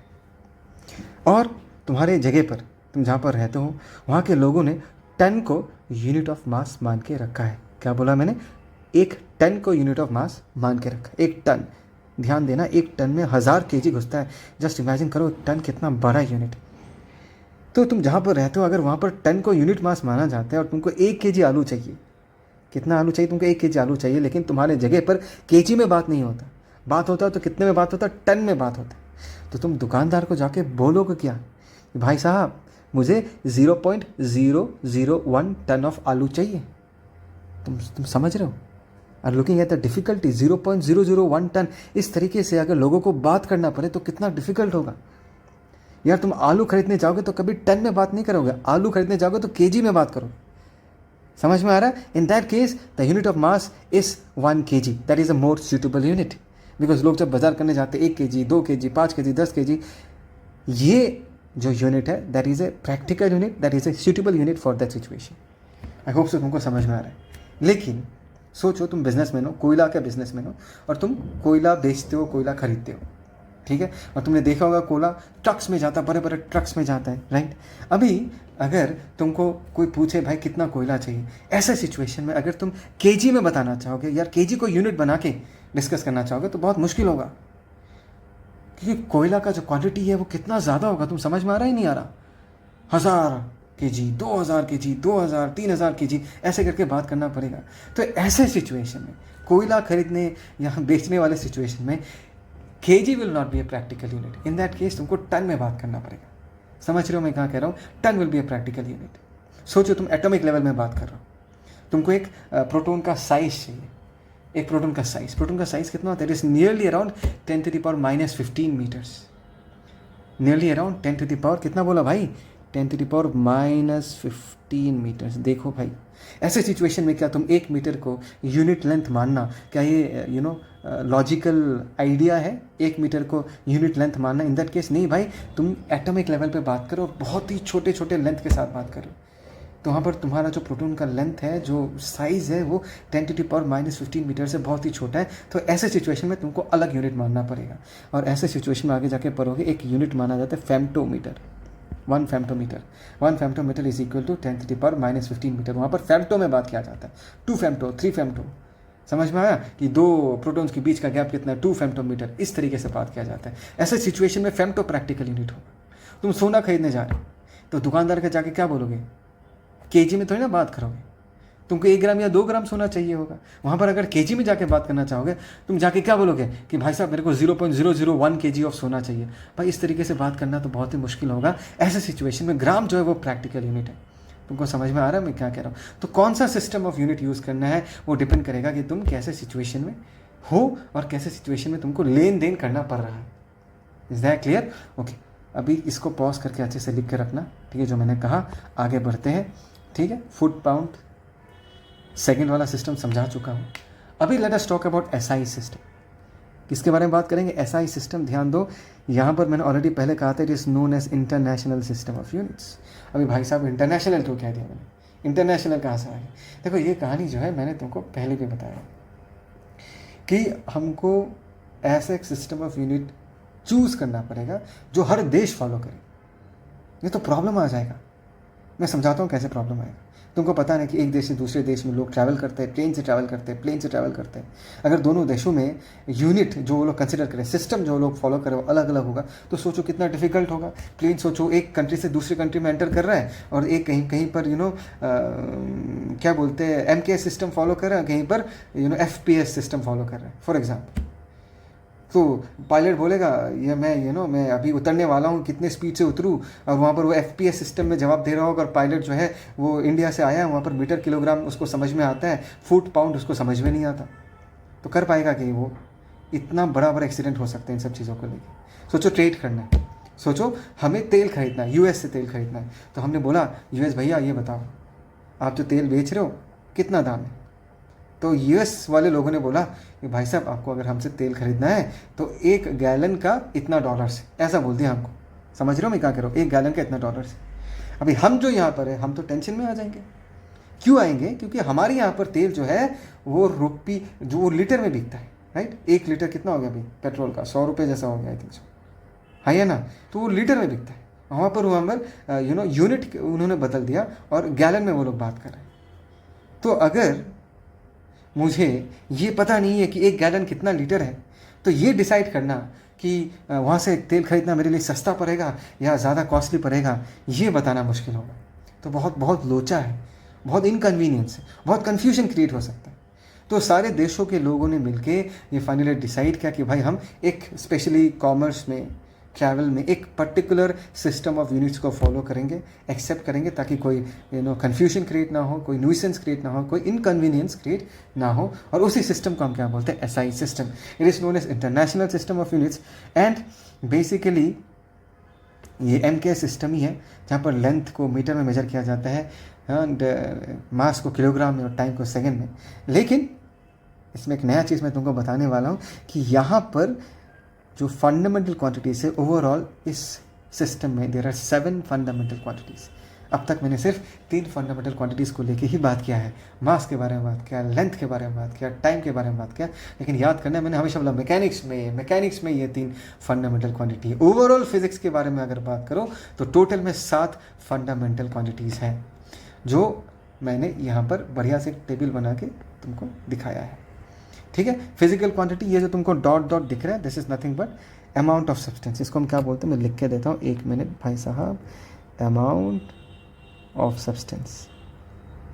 Speaker 1: और तुम्हारे जगह पर, तुम जहाँ पर रहते हो, वहाँ के लोगों ने टन को यूनिट ऑफ मास मान के रखा है। क्या बोला मैंने? 1 टन को यूनिट ऑफ मास मान के रखा है। 1 टन, ध्यान देना, 1 टन में 1000 kg घुसता है। जस्ट इमेजिन करो, 1 टन कितना बड़ा यूनिट है। तो तुम जहाँ पर रहते हो, अगर वहाँ पर टन को यूनिट मास माना जाता है और तुमको 1 kg आलू चाहिए, कितना आलू चाहिए तुमको? 1 kg आलू चाहिए। लेकिन तुम्हारे जगह पर केजी में बात नहीं होता, बात होता तो कितने में बात होता? टन में बात होता। तो तुम दुकानदार को जाके बोलोगे क्या? भाई साहब, मुझे 0.001 टन ऑफ आलू चाहिए। तुम समझ रहे हो? Are looking at the difficulty. 0.001 ton, इस तरीके से अगर लोगों को बात करना पड़े तो कितना डिफ़िकल्ट होगा यार। तुम आलू खरीदने जाओगे तो कभी टन में बात नहीं करोगे, आलू खरीदने जाओगे तो केजी में बात करो। समझ में आ रहा है? In that case the unit of mass is 1 kg। That is a more suitable unit, because लोग जब बाजार करने जाते 1 kg, 2 kg, 5 kg, 10 kg, ये जो यूनिट है that is a practical unit, that is a suitable unit for that situation. I hope so तुमको समझ में आ रहा है। लेकिन सोचो, तुम बिजनेसमैन हो, कोयला का बिजनेसमैन हो, और तुम कोयला बेचते हो, कोयला खरीदते हो, ठीक है। और तुमने देखा होगा कोयला ट्रक्स में जाता है, बड़े बड़े ट्रक्स में जाता है, राइट। अभी अगर तुमको कोई पूछे भाई कितना कोयला चाहिए, ऐसे सिचुएशन में अगर तुम केजी में बताना चाहोगे, यार केजी को यूनिट बना के डिस्कस करना चाहोगे तो बहुत मुश्किल होगा, क्योंकि कोयला का जो क्वांटिटी है वो कितना ज़्यादा होगा, तुम समझ में आ रहा ही नहीं आ रहा। 1000 केजी, 2000 केजी, 2000, 3000 केजी, ऐसे करके बात करना पड़ेगा। तो ऐसे सिचुएशन में कोयला खरीदने या बेचने वाले सिचुएशन में KG will not be a practical unit. In that case तुमको टन में बात करना पड़ेगा। समझ रहे हो मैं कहाँ कह रहा हूँ? Ton will be a practical unit. सोचो तुम एटॉमिक लेवल में बात कर रहे हो, तुमको एक प्रोटॉन का साइज चाहिए। एक प्रोटॉन का साइज कितना होता है? It is nearly around 10⁻⁻15 metres. Nearly around 10⁻, कितना बोला भाई? 10⁻⁻15 मीटर्स। देखो भाई, ऐसे सिचुएशन में क्या तुम 1 मीटर को यूनिट लेंथ मानना, क्या ये लॉजिकल आइडिया है? 1 मीटर को यूनिट लेंथ मानना? इन दैट केस नहीं भाई, तुम एटॉमिक लेवल पे बात करो और बहुत ही छोटे छोटे लेंथ के साथ बात करो। तो वहाँ पर तुम्हारा जो प्रोटॉन का लेंथ है, जो साइज़ है, वो 10⁻⁻15 मीटर से बहुत ही छोटा है। तो ऐसे सिचुएशन में तुमको अलग यूनिट मानना पड़ेगा। और ऐसे सिचुएशन में आगे जाके पढ़ोगे, एक यूनिट माना जाता है फेम्टोमीटर। 1 फेम्टोमीटर, 1 फेम्टोमीटर इज इक्वल टू 10⁻⁻15 मीटर। वहाँ पर फेम्टो में बात किया जाता है। 2 फेम्टो, 3 फेम्टो। समझ में आया कि 2 प्रोटॉन्स के बीच का गैप कितना है? 2 फेम्टोमीटर। इस तरीके से बात किया जाता है। ऐसे सिचुएशन में फेम्टो प्रैक्टिकल यूनिट होगा। तुम सोना खरीदने जा रहे हो तो दुकानदार के जाके क्या बोलोगे? केजी में थोड़ी ना बात करोगे, तुमको 1 ग्राम या 2 ग्राम सोना चाहिए होगा। वहाँ पर अगर केजी में जाके बात करना चाहोगे, तुम जाके क्या बोलोगे कि भाई साहब मेरे को 0.001 केजी ऑफ सोना चाहिए। भाई इस तरीके से बात करना तो बहुत ही मुश्किल होगा। ऐसे सिचुएशन में ग्राम जो है वो प्रैक्टिकल यूनिट है। तुमको समझ में आ रहा है मैं क्या कह रहा हूँ? तो कौन सा सिस्टम ऑफ यूनिट यूज़ करना है वो डिपेंड करेगा कि तुम कैसे सिचुएशन में हो और कैसे सिचुएशन में तुमको लेन देन करना पड़ रहा है। Is that clear? ओके, अभी इसको पॉज करके अच्छे से लिख के रखना, ठीक है, जो मैंने कहा। आगे बढ़ते हैं, ठीक है। फुट पाउंड सेकंड वाला सिस्टम समझा चुका हूँ। अभी let us talk about SI system. किसके बारे में बात करेंगे? SI system. ध्यान दो, यहाँ पर मैंने ऑलरेडी पहले कहा था, it is known as international system of units. अभी भाई साहब इंटरनेशनल क्यों कह दिया मैंने? इंटरनेशनल कहाँ से आ गया? देखो ये कहानी जो है मैंने तुमको पहले भी बताया कि हमको ऐसा एक सिस्टम ऑफ यूनिट चूज़ करना पड़ेगा जो हर देश फॉलो करे, नहीं तो प्रॉब्लम आ जाएगा। मैं समझाता हूँ कैसे प्रॉब्लम आएगा। तुमको पता है कि एक देश से दूसरे देश में लोग ट्रैवल करते हैं, ट्रेन से ट्रैवल करते हैं, प्लेन से ट्रैवल करते हैं। अगर दोनों देशों में यूनिट जो वो लोग कंसिडर करें, सिस्टम जो लोग फॉलो करें वो अलग अलग होगा, तो सोचो कितना डिफिकल्ट होगा। प्लेन सोचो एक कंट्री से दूसरे कंट्री में एंटर कर रहा है और एक कहीं कहीं पर क्या बोलते हैं MKS सिस्टम फॉलो कर रहा है, कहीं पर FPS सिस्टम फॉलो कर रहा है फॉर एग्जाम्पल। तो पायलट बोलेगा ये मैं अभी उतरने वाला हूँ, कितने स्पीड से उतरूँ, और वहाँ पर वो FPS सिस्टम में जवाब दे रहा होगा। और पायलट जो है वो इंडिया से आया है, वहाँ पर मीटर किलोग्राम उसको समझ में आता है, फुट पाउंड उसको समझ में नहीं आता। तो कर पाएगा कि वो? इतना बड़ा बड़ा एक्सीडेंट हो सकते हैं इन सब चीज़ों को लेकर। सोचो ट्रेड करना है, सोचो हमें तेल खरीदना है, US से तेल खरीदना है। तो हमने बोला US भैया ये बताओ आप जो तेल बेच रहे हो कितना दाम है? तो US वाले लोगों ने बोला कि भाई साहब आपको अगर हमसे तेल खरीदना है तो 1 गैलन का इतना $, ऐसा बोल दिया हमको। समझ रहे हो मैं क्या कह रहा हूँ? 1 गैलन का इतना $। अभी हम जो यहाँ पर है हम तो टेंशन में आ जाएंगे। क्यों आएंगे? क्योंकि हमारे यहाँ पर तेल जो है वो रुपये जो लीटर में बिकता है, राइट। 1 लीटर कितना हो गया अभी पेट्रोल का? 100 रुपये जैसा हो गया, आई थिंक सो, है ना। तो वो लीटर में बिकता है। वहाँ पर यूनिट उन्होंने बदल दिया और गैलन में वो लोग बात कर रहे हैं। तो अगर मुझे ये पता नहीं है कि 1 गैलन कितना लीटर है, तो ये डिसाइड करना कि वहाँ से तेल खरीदना मेरे लिए सस्ता पड़ेगा या ज़्यादा कॉस्टली पड़ेगा, ये बताना मुश्किल होगा। तो बहुत बहुत लोचा है, बहुत इनकन्वीनियंस है, बहुत कन्फ्यूजन क्रिएट हो सकता है। तो सारे देशों के लोगों ने मिलके ये फाइनली डिसाइड किया कि भाई हम एक स्पेशली कॉमर्स में, ट्रैवल में एक पर्टिकुलर सिस्टम ऑफ यूनिट्स को फॉलो करेंगे, एक्सेप्ट करेंगे, ताकि कोई कन्फ्यूजन क्रिएट ना हो, कोई न्यूसेंस क्रिएट ना हो, कोई इनकन्वीनियंस क्रिएट ना हो। और उसी सिस्टम को हम क्या बोलते हैं? SI system. It is known as international system of units. And basically ये MKS सिस्टम ही है जहाँ पर लेंथ को मीटर में मेजर किया जाता है एंड मास को किलोग्राम में और टाइम को सेकेंड में। लेकिन इसमें एक नया चीज़ मैं तुमको बताने वाला हूँ कि यहाँ पर जो फंडामेंटल क्वांटिटीज़ है ओवरऑल इस सिस्टम में, देयर आर 7 फंडामेंटल क्वांटिटीज़। अब तक मैंने सिर्फ 3 फंडामेंटल क्वांटिटीज़ को लेके ही बात किया है। मास के बारे में बात किया, लेंथ के बारे में बात किया, टाइम के बारे में बात किया, लेकिन याद करना है मैंने हमेशा बोला मैकेनिक्स में ये 3 फंडामेंटल क्वांटिटी है। ओवरऑल फिजिक्स के बारे में अगर बात करो तो टोटल में 7 फंडामेंटल क्वांटिटीज़ हैं, जो मैंने यहाँ पर बढ़िया से टेबल बना के तुमको दिखाया है। ठीक है, फिजिकल क्वांटिटी ये जो तुमको डॉट डॉट दिख रहा है, this is nothing but amount of substance. इसको हम क्या बोलते हैं, मैं लिख के देता हूँ, 1 मिनट भाई साहब। अमाउंट ऑफ सब्सटेंस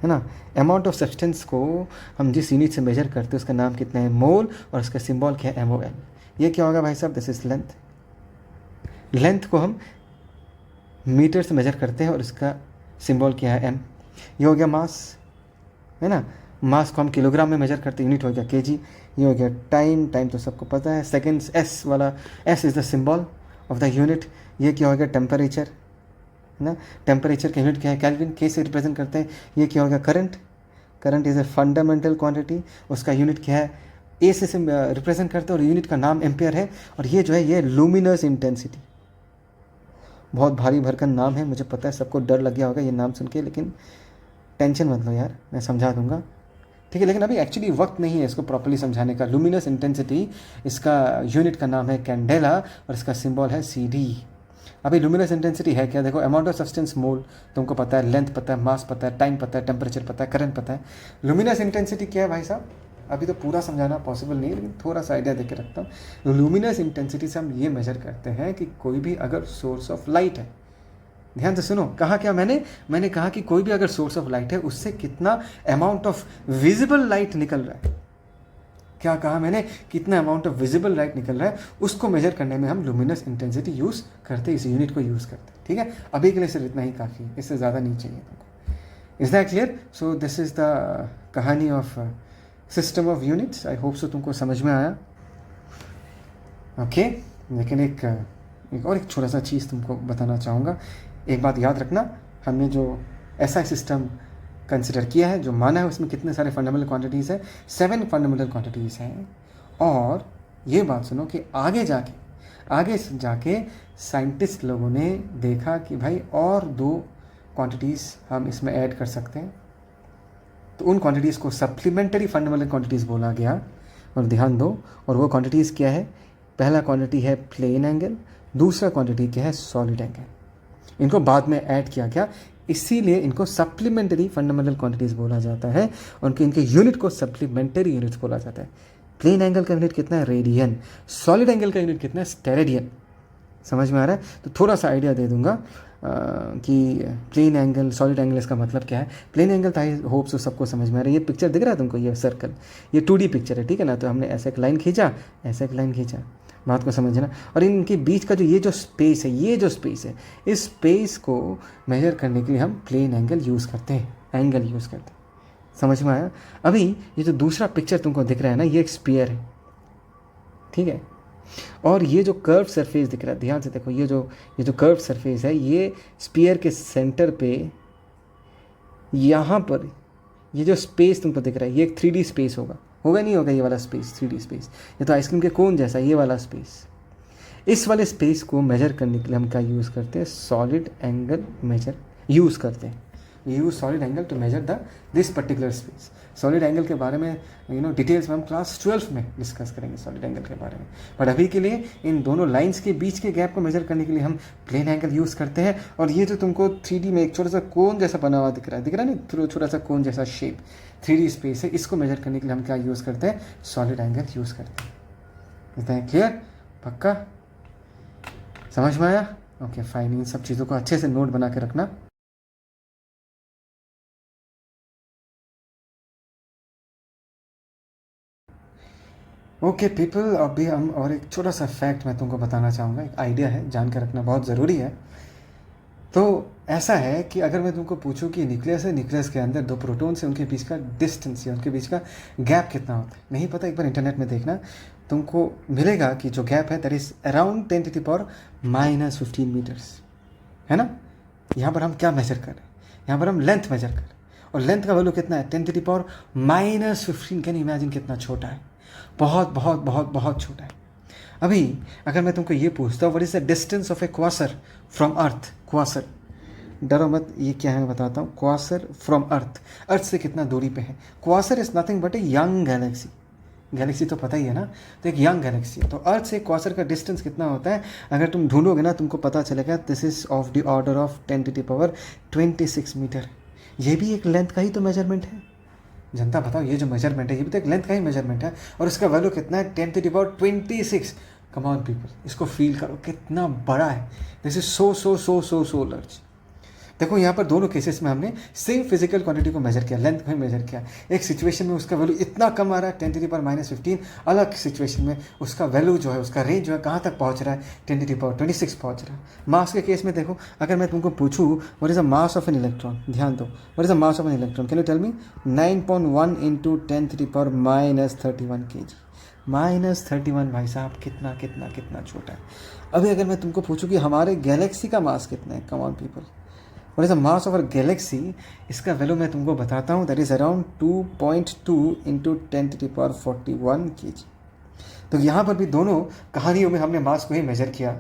Speaker 1: है ना। अमाउंट ऑफ सब्सटेंस को हम जिस यूनिट से मेजर करते हैं उसका नाम कितना है, मोल, और उसका सिंबल क्या है, MOL। ये क्या होगा भाई साहब, दिस इज लेंथ। लेंथ को हम मीटर से मेजर करते हैं और इसका सिंबल क्या है, M। ये हो गया मास, है ना। मास को हम किलोग्राम में मेजर करते हैं, यूनिट हो गया kg। ये हो गया टाइम, टाइम तो सबको पता है, सेकेंड्स, S वाला, S is the symbol of the unit. ये क्या हो गया, टेम्परेचर, है ना। टेम्परेचर का यूनिट क्या है, केल्विन, K से रिप्रेजेंट करते हैं। ये क्या होगा, current. Current is a fundamental quantity, उसका यूनिट क्या है, A से रिप्रेजेंट करते हैं और यूनिट का नाम एम्पियर है। और ये जो है ये लुमिनस इंटेंसिटी, बहुत भारी भरकम नाम है, मुझे पता है सबको डर लग गया होगा ये नाम सुन के, लेकिन टेंशन मत लो यार, मैं समझा दूंगा। ठीक है, लेकिन अभी एक्चुअली वक्त नहीं है इसको प्रॉपर्ली समझाने का। लुमिनस इंटेंसिटी, इसका यूनिट का नाम है कैंडेला और इसका सिंबल है CD। अभी लुमिनस इंटेंसिटी है क्या, देखो, अमाउंट ऑफ सब्सटेंस मोल तुमको पता है, लेंथ पता है, मास पता है, टाइम पता है, टेम्परेचर पता है, करंट पता है। लुमिनस इंटेंसिटी क्या है भाई साहब, अभी तो पूरा समझाना पॉसिबल नहीं है, लेकिन थोड़ा सा आइडिया देके रखता हूँ। लुमिनस इंटेंसिटी से हम ये मेजर करते हैं कि कोई भी अगर सोर्स ऑफ लाइट है, ध्यान से सुनो, कहा क्या मैंने कहा कि कोई भी अगर सोर्स ऑफ लाइट है उससे कितना अमाउंट ऑफ विजिबल लाइट निकल रहा है। क्या कहा मैंने, कितना अमाउंट ऑफ विजिबल लाइट निकल रहा है, उसको मेजर करने में हम लुमिनस इंटेंसिटी यूज़ करते हैं, इस यूनिट को यूज़ करते हैं। ठीक है, अभी के लिए सिर्फ इतना ही काफ़ी है, इससे ज़्यादा नहीं चाहिए तुमको। Is that clear? So this is the कहानी of system of units. I hope so तुमको समझ में आया। ओके, लेकिन एक और छोटा सा चीज़ तुमको बताना चाहूँगा। एक बात याद रखना, हमने जो SI सिस्टम कंसिडर किया है, जो माना है, उसमें कितने सारे फंडामेंटल क्वांटिटीज़ हैं, 7 फंडामेंटल क्वांटिटीज़ हैं। और ये बात सुनो कि आगे जाके साइंटिस्ट लोगों ने देखा कि भाई और 2 क्वांटिटीज़ हम इसमें ऐड कर सकते हैं, तो उन क्वांटिटीज़ को सप्लीमेंट्री फंडामेंटल क्वांटिटीज़ बोला गया। और ध्यान दो, और वो क्वांटिटीज़ क्या है, पहला क्वांटिटी है प्लेन एंगल, दूसरा क्वांटिटी क्या है, सॉलिड एंगल। इनको बाद में ऐड किया गया, इसीलिए इनको सप्लीमेंट्री फंडामेंटल क्वांटिटीज़ बोला जाता है, और इनके यूनिट को सप्लीमेंट्री यूनिट्स बोला जाता है। प्लेन एंगल का यूनिट कितना है, रेडियन। सॉलिड एंगल का यूनिट कितना है, स्टेरेडियन। समझ में आ रहा है? तो थोड़ा सा आइडिया दे दूंगा कि प्लेन एंगल, सॉलिड एंगल, इसका मतलब क्या है। प्लेन एंगल था, आई होप सो सबको समझ में आ रहा है। ये पिक्चर दिख रहा है तुमको, ये सर्कल, ये 2D पिक्चर है, ठीक है ना। तो हमने ऐसा एक लाइन खींचा, ऐसा एक लाइन खींचा, बात को समझना। और इनके बीच का जो ये जो स्पेस है, इस स्पेस को मेजर करने के लिए हम प्लेन एंगल यूज़ करते हैं, एंगल यूज़ करते हैं। समझ में आया? अभी ये जो दूसरा पिक्चर तुमको दिख रहा है ना, ये एक स्फीयर है, ठीक है। और ये जो कर्व सरफेस दिख रहा है, ध्यान से देखो, ये जो कर्व सरफेस है, ये स्फीयर के सेंटर पे, यहाँ पर ये जो स्पेस तुमको दिख रहा है, ये एक 3D स्पेस होगा नहीं होगा, ये वाला स्पेस 3D स्पेस। ये तो आइसक्रीम के कोन जैसा, ये वाला स्पेस। इस वाले स्पेस को मेजर करने के लिए हम क्या यूज़ करते हैं, सॉलिड एंगल मेजर यूज़ करते हैं। We use solid angle to measure this particular space. Solid angle के बारे में डिटेल्स में हम क्लास 12 में डिस्कस करेंगे सॉलिड एंगल के बारे में। बट अभी के लिए इन दोनों लाइंस के बीच के गैप को मेजर करने के लिए हम प्लेन एंगल यूज़ करते हैं। और ये जो तुमको 3D में एक छोटा सा कोन जैसा बना हुआ दिख रहा है नहीं, छोटा सा कोन जैसा शेप, 3D स्पेस है, इसको मेजर करने के लिए हम क्या यूज़ करते हैं, सॉलिड एंगल यूज़ करते हैं। इतना क्लियर? पक्का समझ में आया? ओके फाइन, इन सब चीज़ों को अच्छे से नोट बना के रखना। ओके पीपल, अभी हम और एक छोटा सा फैक्ट मैं तुमको बताना चाहूँगा, एक आइडिया है, जान के रखना बहुत ज़रूरी है। तो ऐसा है कि अगर मैं तुमको पूछूं कि न्यूक्लियस है, न्यूक्लियस के अंदर 2 प्रोटॉन से उनके बीच का डिस्टेंस या उनके बीच का गैप कितना होता है, नहीं पता, एक बार इंटरनेट में देखना, तुमको मिलेगा कि जो गैप है दैट इज़ अराउंड 10⁻⁻15 मीटर्स, है ना। यहाँ पर हम क्या मेजर कर रहे हैं, यहाँ पर हम लेंथ मेजर कर रहे हैं, और लेंथ का वैल्यू कितना है, 10⁻⁻15। कैन इमेजिन कितना छोटा है, बहुत बहुत बहुत बहुत छोटा है। अभी अगर मैं तुमको ये पूछता हूँ, what is the distance of A Quasar from earth, Quasar डरो मत, ये क्या है मैं बताता हूँ। क्वासर फ्रॉम अर्थ, अर्थ से कितना दूरी पे है। Quasar is nothing but a young Galaxy. Galaxy तो पता ही है ना, तो एक यंग गैलेक्सी है। तो अर्थ से क्वासर का डिस्टेंस कितना होता है अगर तुम ढूंढोगे ना, तुमको पता चलेगा this is of the order of 10⁻26 metre. ये भी एक लेंथ का ही तो मेजरमेंट है। जनता बताओ, ये जो मेजरमेंट है ये भी तो एक लेंथ का ही मेजरमेंट है, और इसका वैल्यू कितना है 10⁻26। कम ऑन पीपल, इसको फील करो कितना बड़ा है। This is so so so so so large. देखो यहाँ पर दोनों केसेस में हमने सेम फिजिकल क्वांटिटी को मेजर किया, लेंथ को ही मेजर किया। एक सिचुएशन में उसका वैल्यू इतना कम आ रहा है 10⁻15, अलग सिचुएशन में उसका वैल्यू जो है, उसका रेंज जो है कहाँ तक पहुँच रहा है 10⁻26 पहुँच रहा है। मास के केस में देखो, अगर मैं तुमको पूछूँ what is the mass of an electron, ध्यान दो, what is the mass of an electron, can you tell me? 9.1 × 10⁻31 kg। -31 भाई साहब, कितना कितना कितना छोटा है। अभी अगर मैं तुमको पूछूं कि हमारे गैलेक्सी का मास कितना है, कम on people, what is the mass of our Galaxy, इसका वैल्यू मैं तुमको बताता हूँ, दैट इज अराउंड 2.2 × 10⁻41 kg। तो यहाँ पर भी दोनों कहानियों में हमने मास को ही मेजर किया,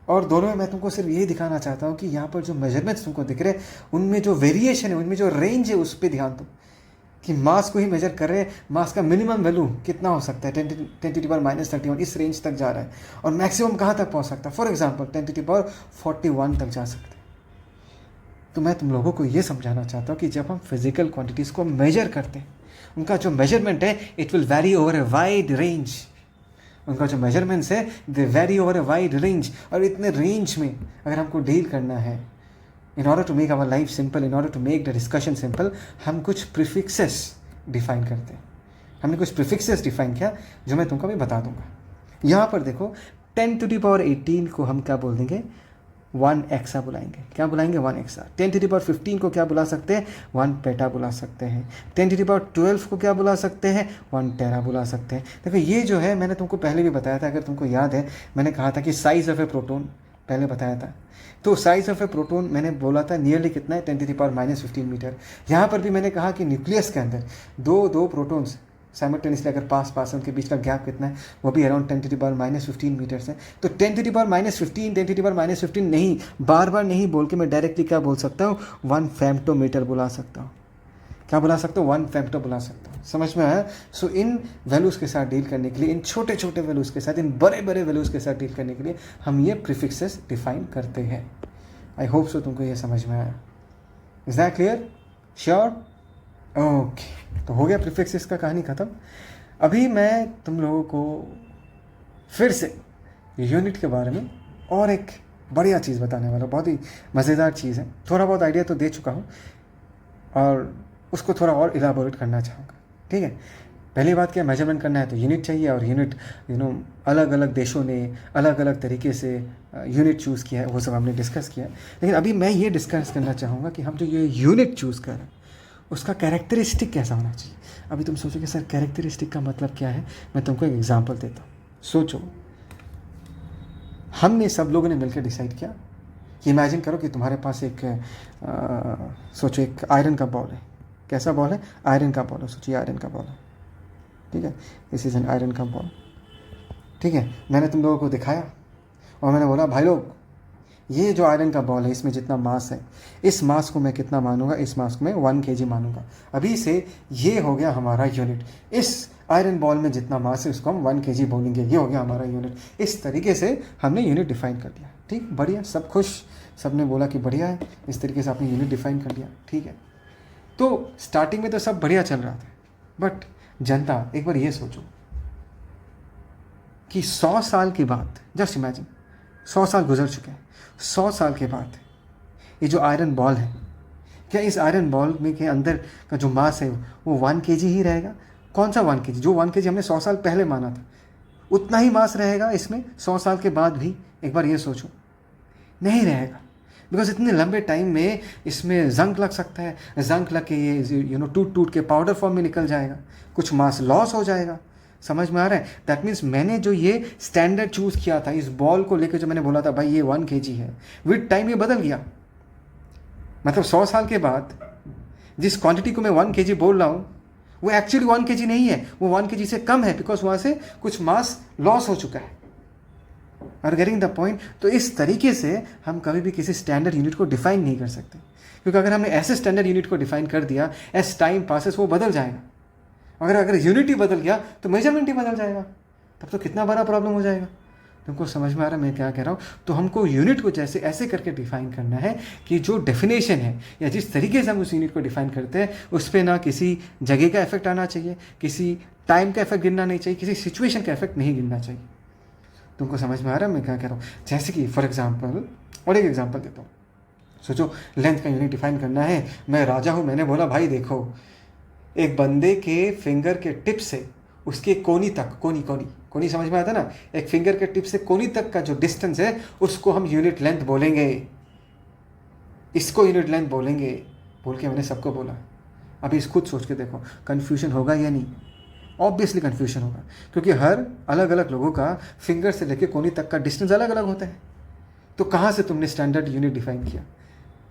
Speaker 1: और दोनों में मैं तुमको सिर्फ यही दिखाना चाहता हूँ कि यहाँ पर जो मेजरमेंट्स तुमको दिख रहे हैं उनमें जो वेरिएशन है, उनमें जो रेंज है, उस पर ध्यान दो कि मास को ही मेजर कर रहे हैं। मास का मिनिमम वैल्यू कितना हो सकता है 10⁻31, इस रेंज तक जा रहा है, और मैक्सिमम कहाँ तक पहुँच सकता है, फॉर एग्जांपल 10⁻41 तक जा सकता है। तो मैं तुम लोगों को ये समझाना चाहता हूँ कि जब हम फिजिकल क्वांटिटीज़ को मेजर करते हैं, उनका जो मेजरमेंट है it will vary over a wide range. उनका जो मेजरमेंट्स है they vary over a wide range, और इतने रेंज में अगर हमको डील करना है, in order to make our life simple, in order to make the discussion simple, हम कुछ प्रीफिक्सेस डिफाइन करते हैं। हमने कुछ प्रीफिक्सेस डिफाइन किया जो मैं तुमको अभी बता दूंगा। यहाँ पर देखो 10⁻18 को हम क्या बोल देंगे, 1 एक्सा बुलाएंगे। क्या बुलाएंगे? 1 एक्सा। 10⁻15 को क्या बुला सकते हैं? 1 पेटा बुला सकते हैं। 10⁻12 को क्या बुला सकते हैं? 1 टेरा बुला सकते हैं। देखो ये जो है मैंने तुमको पहले भी बताया था, अगर तुमको याद है मैंने कहा था कि साइज़ ऑफ ए प्रोटोन पहले बताया था। तो साइज़ ऑफ ए प्रोटोन मैंने बोला था नियरली कितना है 10⁻15 मीटर। यहाँ पर भी मैंने कहा कि न्यूक्लियस के अंदर दो प्रोटोन्स साइमल्टेनियसली अगर पास है, उनके बीच का गैप कितना है, वो भी अराउंड 10⁻15 मीटर्स है। तो 10⁻15 नहीं, बार बार नहीं बोल के मैं डायरेक्टली क्या बोल सकता हूँ, 1 फेम्टोमीटर बुला सकता हूँ। क्या बुला सकता हूँ? 1 फेम्टो बुला सकता हूँ। समझ में आया? सो इन वैल्यूज़ के साथ डील करने के लिए, इन छोटे छोटे वैल्यूज़ के साथ, इन बड़े बड़े वैल्यूज़ के साथ डील करने के लिए हम ये प्रीफिक्सेस डिफाइन करते हैं। आई होप सो तुमको ये समझ में आया। Is that clear? Sure? Okay, तो हो गया प्रीफिक्सेस का कहानी ख़त्म। अभी मैं तुम लोगों को फिर से यूनिट के बारे में और एक बढ़िया चीज़ बताने वाला, बहुत ही मज़ेदार चीज़ है। थोड़ा बहुत आइडिया तो दे चुका हूँ और उसको थोड़ा और इलाबोरेट करना चाहूँगा। ठीक है, पहली बात क्या, मेजरमेंट करना है तो यूनिट चाहिए, और यूनिट अलग अलग देशों ने अलग अलग तरीके से यूनिट चूज़ किया है, वो सब हमने डिस्कस किया है। लेकिन अभी मैं ये डिस्कस करना चाहूँगा कि हम जो ये यूनिट चूज़ कर रहे हैं उसका कैरेक्टरिस्टिक कैसा होना चाहिए। अभी तुम सोचोगे सर कैरेक्टरिस्टिक का मतलब क्या है, मैं तुमको एक एग्जांपल देता हूँ। सोचो, हमने सब लोगों ने मिलकर डिसाइड किया कि इमेजिन करो कि तुम्हारे पास एक सोचो एक आयरन का बॉल है। कैसा बॉल है? आयरन का बॉल है। सोचिए आयरन का बॉल है, ठीक है, दिस इज़ एन आयरन का बॉल। ठीक है, मैंने तुम लोगों को दिखाया और मैंने बोला भाई लोग ये जो आयरन का बॉल है इसमें जितना मास है, इस मास को मैं कितना मानूंगा, इस मास को मैं 1 kg मानूंगा। अभी से ये हो गया हमारा यूनिट। इस आयरन बॉल में जितना मास है उसको हम 1 kg बोलेंगे, ये हो गया हमारा यूनिट। इस तरीके से हमने यूनिट डिफाइन कर दिया। ठीक, बढ़िया, सब खुश, सब ने बोला कि बढ़िया है, इस तरीके से आपने यूनिट डिफाइन कर दिया। ठीक है, तो स्टार्टिंग में तो सब बढ़िया चल रहा था, बट जनता एक बार ये सोचो कि 100 साल के बाद, जस्ट इमेजिन 100 साल गुजर चुके हैं, 100 साल के बाद ये जो आयरन बॉल है, क्या इस आयरन बॉल में के अंदर का जो मास है वो 1 kg ही रहेगा? कौन सा 1 kg? जो 1 kg हमने 100 साल पहले माना था उतना ही मास रहेगा इसमें 100 साल के बाद भी? एक बार ये सोचो, नहीं रहेगा। बिकॉज इतने लंबे टाइम में इसमें जंक लग सकता है, जंक लग के ये टूट टूट के पाउडर फॉर्म में निकल जाएगा, कुछ मास लॉस हो जाएगा। समझ में आ रहा है? दैट मीन्स मैंने जो ये स्टैंडर्ड चूज़ किया था इस बॉल को लेकर, जो मैंने बोला था भाई ये 1 kg है, विद टाइम ये बदल गया। मतलब 100 साल के बाद जिस क्वांटिटी को मैं 1 kg बोल रहा हूँ वो एक्चुअली 1 kg नहीं है, वो 1 kg से कम है, बिकॉज वहाँ से कुछ मास लॉस हो चुका है। Are getting the point. तो इस तरीके से हम कभी भी किसी स्टैंडर्ड यूनिट को डिफाइन नहीं कर सकते, क्योंकि अगर हमने ऐसे स्टैंडर्ड यूनिट को डिफाइन कर दिया, एज टाइम पासेस वो बदल जाएगा। अगर यूनिट ही बदल गया तो मेजरमेंट ही बदल जाएगा, तब तो कितना बड़ा प्रॉब्लम हो जाएगा। तुमको समझ में आ रहा है मैं क्या कह रहा हूँ? तो हमको यूनिट को जैसे ऐसे करके डिफाइन करना है कि जो डेफिनेशन है या जिस तरीके से हम उस यूनिट को डिफाइन करते हैं उस पर ना किसी जगह का इफेक्ट आना चाहिए, किसी टाइम का इफेक्ट गिरना नहीं चाहिए, किसी सिचुएशन का इफेक्ट नहीं गिरना चाहिए। तुमको समझ में आ रहा है मैं क्या कह रहा हूँ? जैसे कि फॉर एग्जाम्पल, और एक एग्जाम्पल देता हूँ। सोचो लेंथ का यूनिट डिफाइन करना है, मैं राजा हूँ, मैंने बोला भाई देखो एक बंदे के फिंगर के टिप से उसके कोनी तक, कोनी समझ में आता ना, एक फिंगर के टिप से कोनी तक का जो डिस्टेंस है उसको हम यूनिट लेंथ बोलेंगे, इसको यूनिट लेंथ बोलेंगे, बोल के मैंने सबको बोला। अभी इस खुद सोच के देखो कन्फ्यूजन होगा या नहीं? ऑब्वियसली कन्फ्यूजन होगा, क्योंकि हर अलग अलग लोगों का फिंगर से लेके कोनी तक का डिस्टेंस अलग अलग होता है। तो कहाँ से तुमने स्टैंडर्ड यूनिट डिफाइन किया?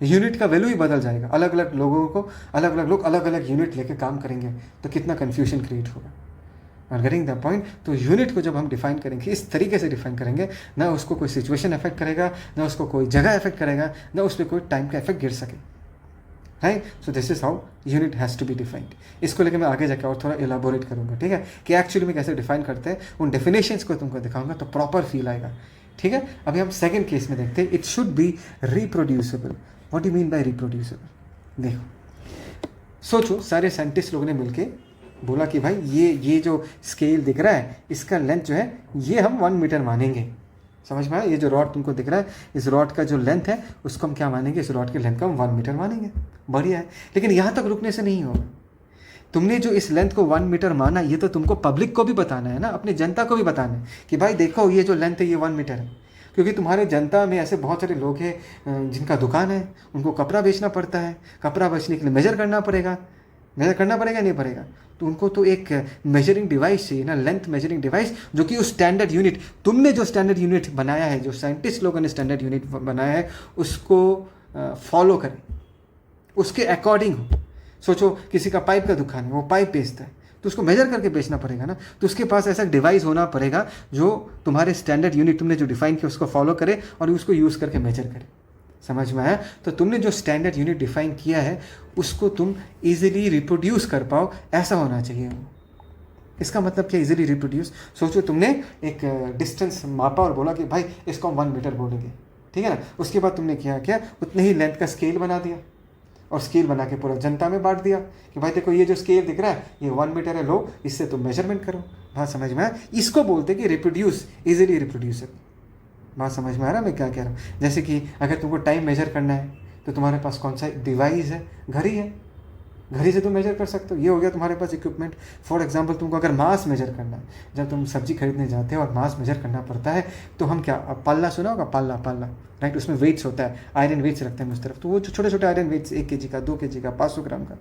Speaker 1: यूनिट का वैल्यू ही बदल जाएगा, अलग अलग लोगों को अलग अलग लोग अलग अलग यूनिट लेके काम करेंगे, तो कितना कन्फ्यूजन क्रिएट होगा। और गेटिंग द पॉइंट। तो यूनिट को जब हम डिफाइन करेंगे इस तरीके से डिफाइन करेंगे, ना उसको कोई सिचुएशन इफेक्ट करेगा, ना उसको कोई जगह इफेक्ट करेगा, ना उस पर कोई टाइम का इफेक्ट गिर सके, right? So this is how unit has to be defined. इसको लेकर मैं आगे जाकर और थोड़ा एलाबोरेट करूँगा, ठीक है, कि एक्चुअली में कैसे डिफाइन करते हैं, उन डेफिनेशंस को तुमको दिखाऊंगा तो प्रॉपर फील आएगा, ठीक है। अभी हम सेकेंड केस में देखते हैं, it should be reproducible. What do mean by reproducible? देखो सोचो सारे साइंटिस्ट लोगों ने मिलके बोला कि भाई ये जो स्केल दिख रहा है इसका लेंथ जो है ये हम 1 मीटर मानेंगे। समझ में आया? ये जो रॉड तुमको दिख रहा है, इस रॉड का जो लेंथ है उसको हम क्या मानेंगे? इस रॉड के लेंथ को हम 1 मीटर मानेंगे। बढ़िया है, लेकिन यहाँ तक रुकने से नहीं होगा। तुमने जो इस लेंथ को 1 मीटर माना, ये तो तुमको पब्लिक को भी बताना है ना, अपनी जनता को भी बताना है कि भाई देखो ये जो लेंथ है ये 1 मीटर है। क्योंकि तुम्हारे जनता में ऐसे बहुत सारे लोग हैं जिनका दुकान है, उनको कपड़ा बेचना पड़ता है, कपड़ा बेचने के लिए मेजर करना पड़ेगा नहीं पड़ेगा, तो उनको तो एक मेजरिंग डिवाइस चाहिए ना, लेंथ मेजरिंग डिवाइस, जो कि उस स्टैंडर्ड यूनिट, तुमने जो स्टैंडर्ड यूनिट बनाया है, जो साइंटिस्ट लोगों ने स्टैंडर्ड यूनिट बनाया है उसको फॉलो करें, उसके अकॉर्डिंग हो। सोचो किसी का पाइप का दुकान है, वो पाइप बेचता है तो उसको मेजर करके बेचना पड़ेगा ना, तो उसके पास ऐसा डिवाइस होना पड़ेगा जो तुम्हारे स्टैंडर्ड यूनिट तुमने जो डिफाइन किया उसको फॉलो करे और उसको यूज़ करके मेजर करे। समझ में आया? तो तुमने जो स्टैंडर्ड यूनिट डिफाइन किया है उसको तुम इजीली रिप्रोड्यूस कर पाओ, ऐसा होना चाहिए वो। इसका मतलब क्या इजीली रिप्रोड्यूस? सोचो तुमने एक डिस्टेंस मापा और बोला कि भाई इसको हम 1 मीटर बोलेंगे, ठीक है ना। उसके बाद तुमने क्या उतने ही लेंथ का स्केल बना दिया और स्केल बना के पूरा जनता में बांट दिया कि भाई देखो ये जो स्केल दिख रहा है ये 1 मीटर है, लो इससे तुम मेजरमेंट करो। बात समझ में आया? इसको बोलते कि रिप्रोड्यूस, इजीली रिप्रोड्यूसेबल। बात समझ में आ रहा है मैं क्या कह रहा हूँ? जैसे कि अगर तुमको टाइम मेजर करना है तो तुम्हारे पास कौन सा डिवाइस है? घड़ी है, घड़ी से तुम मेजर कर सकते हो, ये हो गया तुम्हारे पास इक्विपमेंट। फॉर एग्जांपल तुमको अगर मास मेजर करना है, जब तुम सब्जी खरीदने जाते हो और मास मेजर करना पड़ता है तो हम क्या, पाल्ला सुना होगा, पाल्ला राइट, उसमें वेट्स होता है, आयरन वेट्स रखते हैं उस तरफ, तो वो जो छोटे छोटे आयरन वेट्स 1 kg का, 2 kg का, 500 ग्राम का,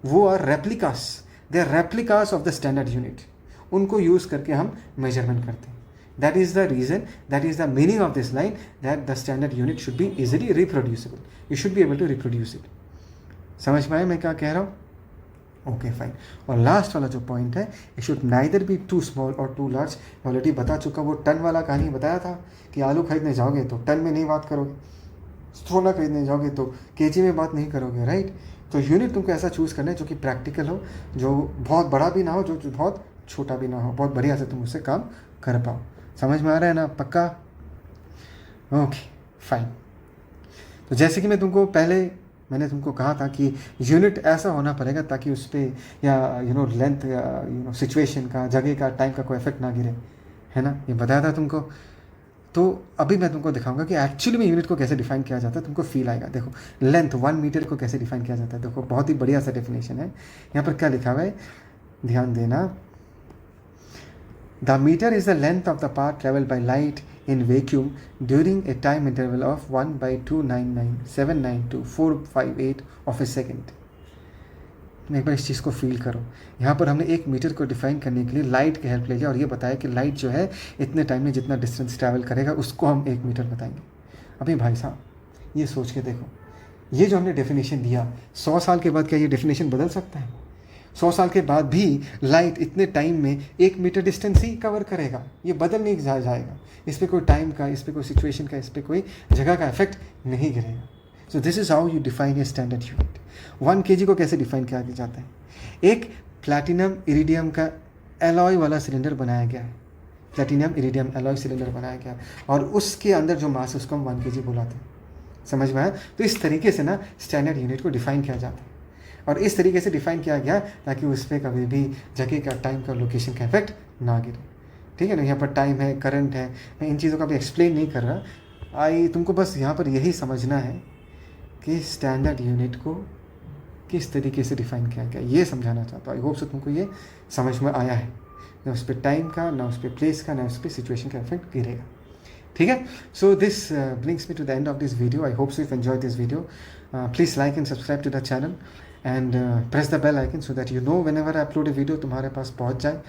Speaker 1: वो are replicas, they are replicas of the standard unit. उनको यूज़ करके हम मेजरमेंट करते हैं। That is the reason, that is the meaning of this line, that the standard unit should be easily reproducible. You should be able to reproduce it. समझ में आया मैं क्या कह रहा हूँ? Okay fine. और लास्ट वाला जो पॉइंट है, it should neither be too small और टू लार्ज। ऑलरेडी बता चुका, वो टन वाला कहानी बताया था कि आलू खरीदने जाओगे तो टन में नहीं बात करोगे, सोना खरीदने जाओगे तो केजी में बात नहीं करोगे, राइट। तो यूनिट तुमको ऐसा चूज़ करना है जो कि प्रैक्टिकल हो, जो बहुत बड़ा भी ना हो, जो बहुत छोटा भी ना हो, बहुत बढ़िया से तुम उससे काम कर पाओ। समझ में आ रहा है ना? पक्का? Okay fine. तो जैसे कि मैंने तुमको कहा था कि यूनिट ऐसा होना पड़ेगा ताकि उस पर या लेंथ या सिचुएशन का, जगह का, टाइम का कोई इफेक्ट ना गिरे, है ना, ये बताया था तुमको। तो अभी मैं तुमको दिखाऊंगा कि एक्चुअली में यूनिट को कैसे डिफाइन किया जाता है, तुमको फील आएगा। देखो लेंथ 1 मीटर को कैसे डिफाइन किया जाता है, देखो बहुत ही बढ़िया सा डेफिनेशन है। यहाँ पर क्या लिखा हुआ है, ध्यान देना। The meter is the length of the path traveled by light in vacuum during a time interval of 1/299,792,458 of a second. एक बार इस चीज़ को फील करो। यहाँ पर हमने 1 मीटर को डिफाइन करने के लिए लाइट की हेल्प ले लिया और ये बताया कि लाइट जो है इतने टाइम में जितना डिस्टेंस ट्रैवल करेगा उसको हम 1 मीटर बताएंगे। अभी भाई साहब ये सोच के देखो, ये जो हमने डेफिनेशन दिया 100 साल के बाद क्या ये डेफिनेशन बदल सकता है? 100 साल के बाद भी लाइट इतने टाइम में 1 मीटर डिस्टेंस ही कवर करेगा, ये बदल नहीं जाएगा। इस पर कोई टाइम का, इस पर कोई सिचुएशन का, इस पर कोई जगह का इफेक्ट नहीं गिरेगा। सो this is how you define a standard unit. 1 kg को कैसे डिफाइन किया जाता है? एक प्लैटिनम इरिडियम का एलॉय वाला सिलेंडर बनाया गया है, प्लैटिनम इरिडियम एलॉय सिलेंडर बनाया गया और उसके अंदर जो मास है उसको हम 1 kg बुलाते हैं। समझ में आया? तो इस तरीके से ना स्टैंडर्ड यूनिट को डिफाइन किया जाता है, और इस तरीके से डिफाइन किया गया ताकि उस पर कभी भी जगह का, टाइम का, लोकेशन का इफेक्ट ना गिरे। ठीक है ना? यहाँ पर टाइम है, करंट है, मैं इन चीज़ों का भी एक्सप्लेन नहीं कर रहा। तुमको बस यहाँ पर यही समझना है कि स्टैंडर्ड यूनिट को किस तरीके से डिफाइन किया गया, ये समझाना चाहता हूँ। आई होप सो तुमको ये समझ में आया है। ना उस पर टाइम का, ना उस पर प्लेस का, ना उस पर सिचुएशन का इफेक्ट गिरेगा। ठीक है? So this brings me to the end of this video. I hope so you enjoy this video. Please like and subscribe to the channel and press the bell icon so that you know whenever I upload a video तुम्हारे पास पहुँच जाए।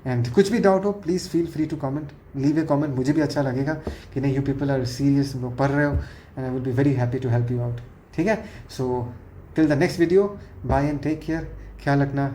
Speaker 1: एंड कुछ भी डाउट हो please feel free to comment, leave a comment. मुझे भी अच्छा लगेगा कि नहीं, यू पीपल आर सीरियस, तुम लोग पढ़ रहे हो, and I will be very happy to help you out. ठीक है? So till the next video, bye and take care, ख्याल रखना,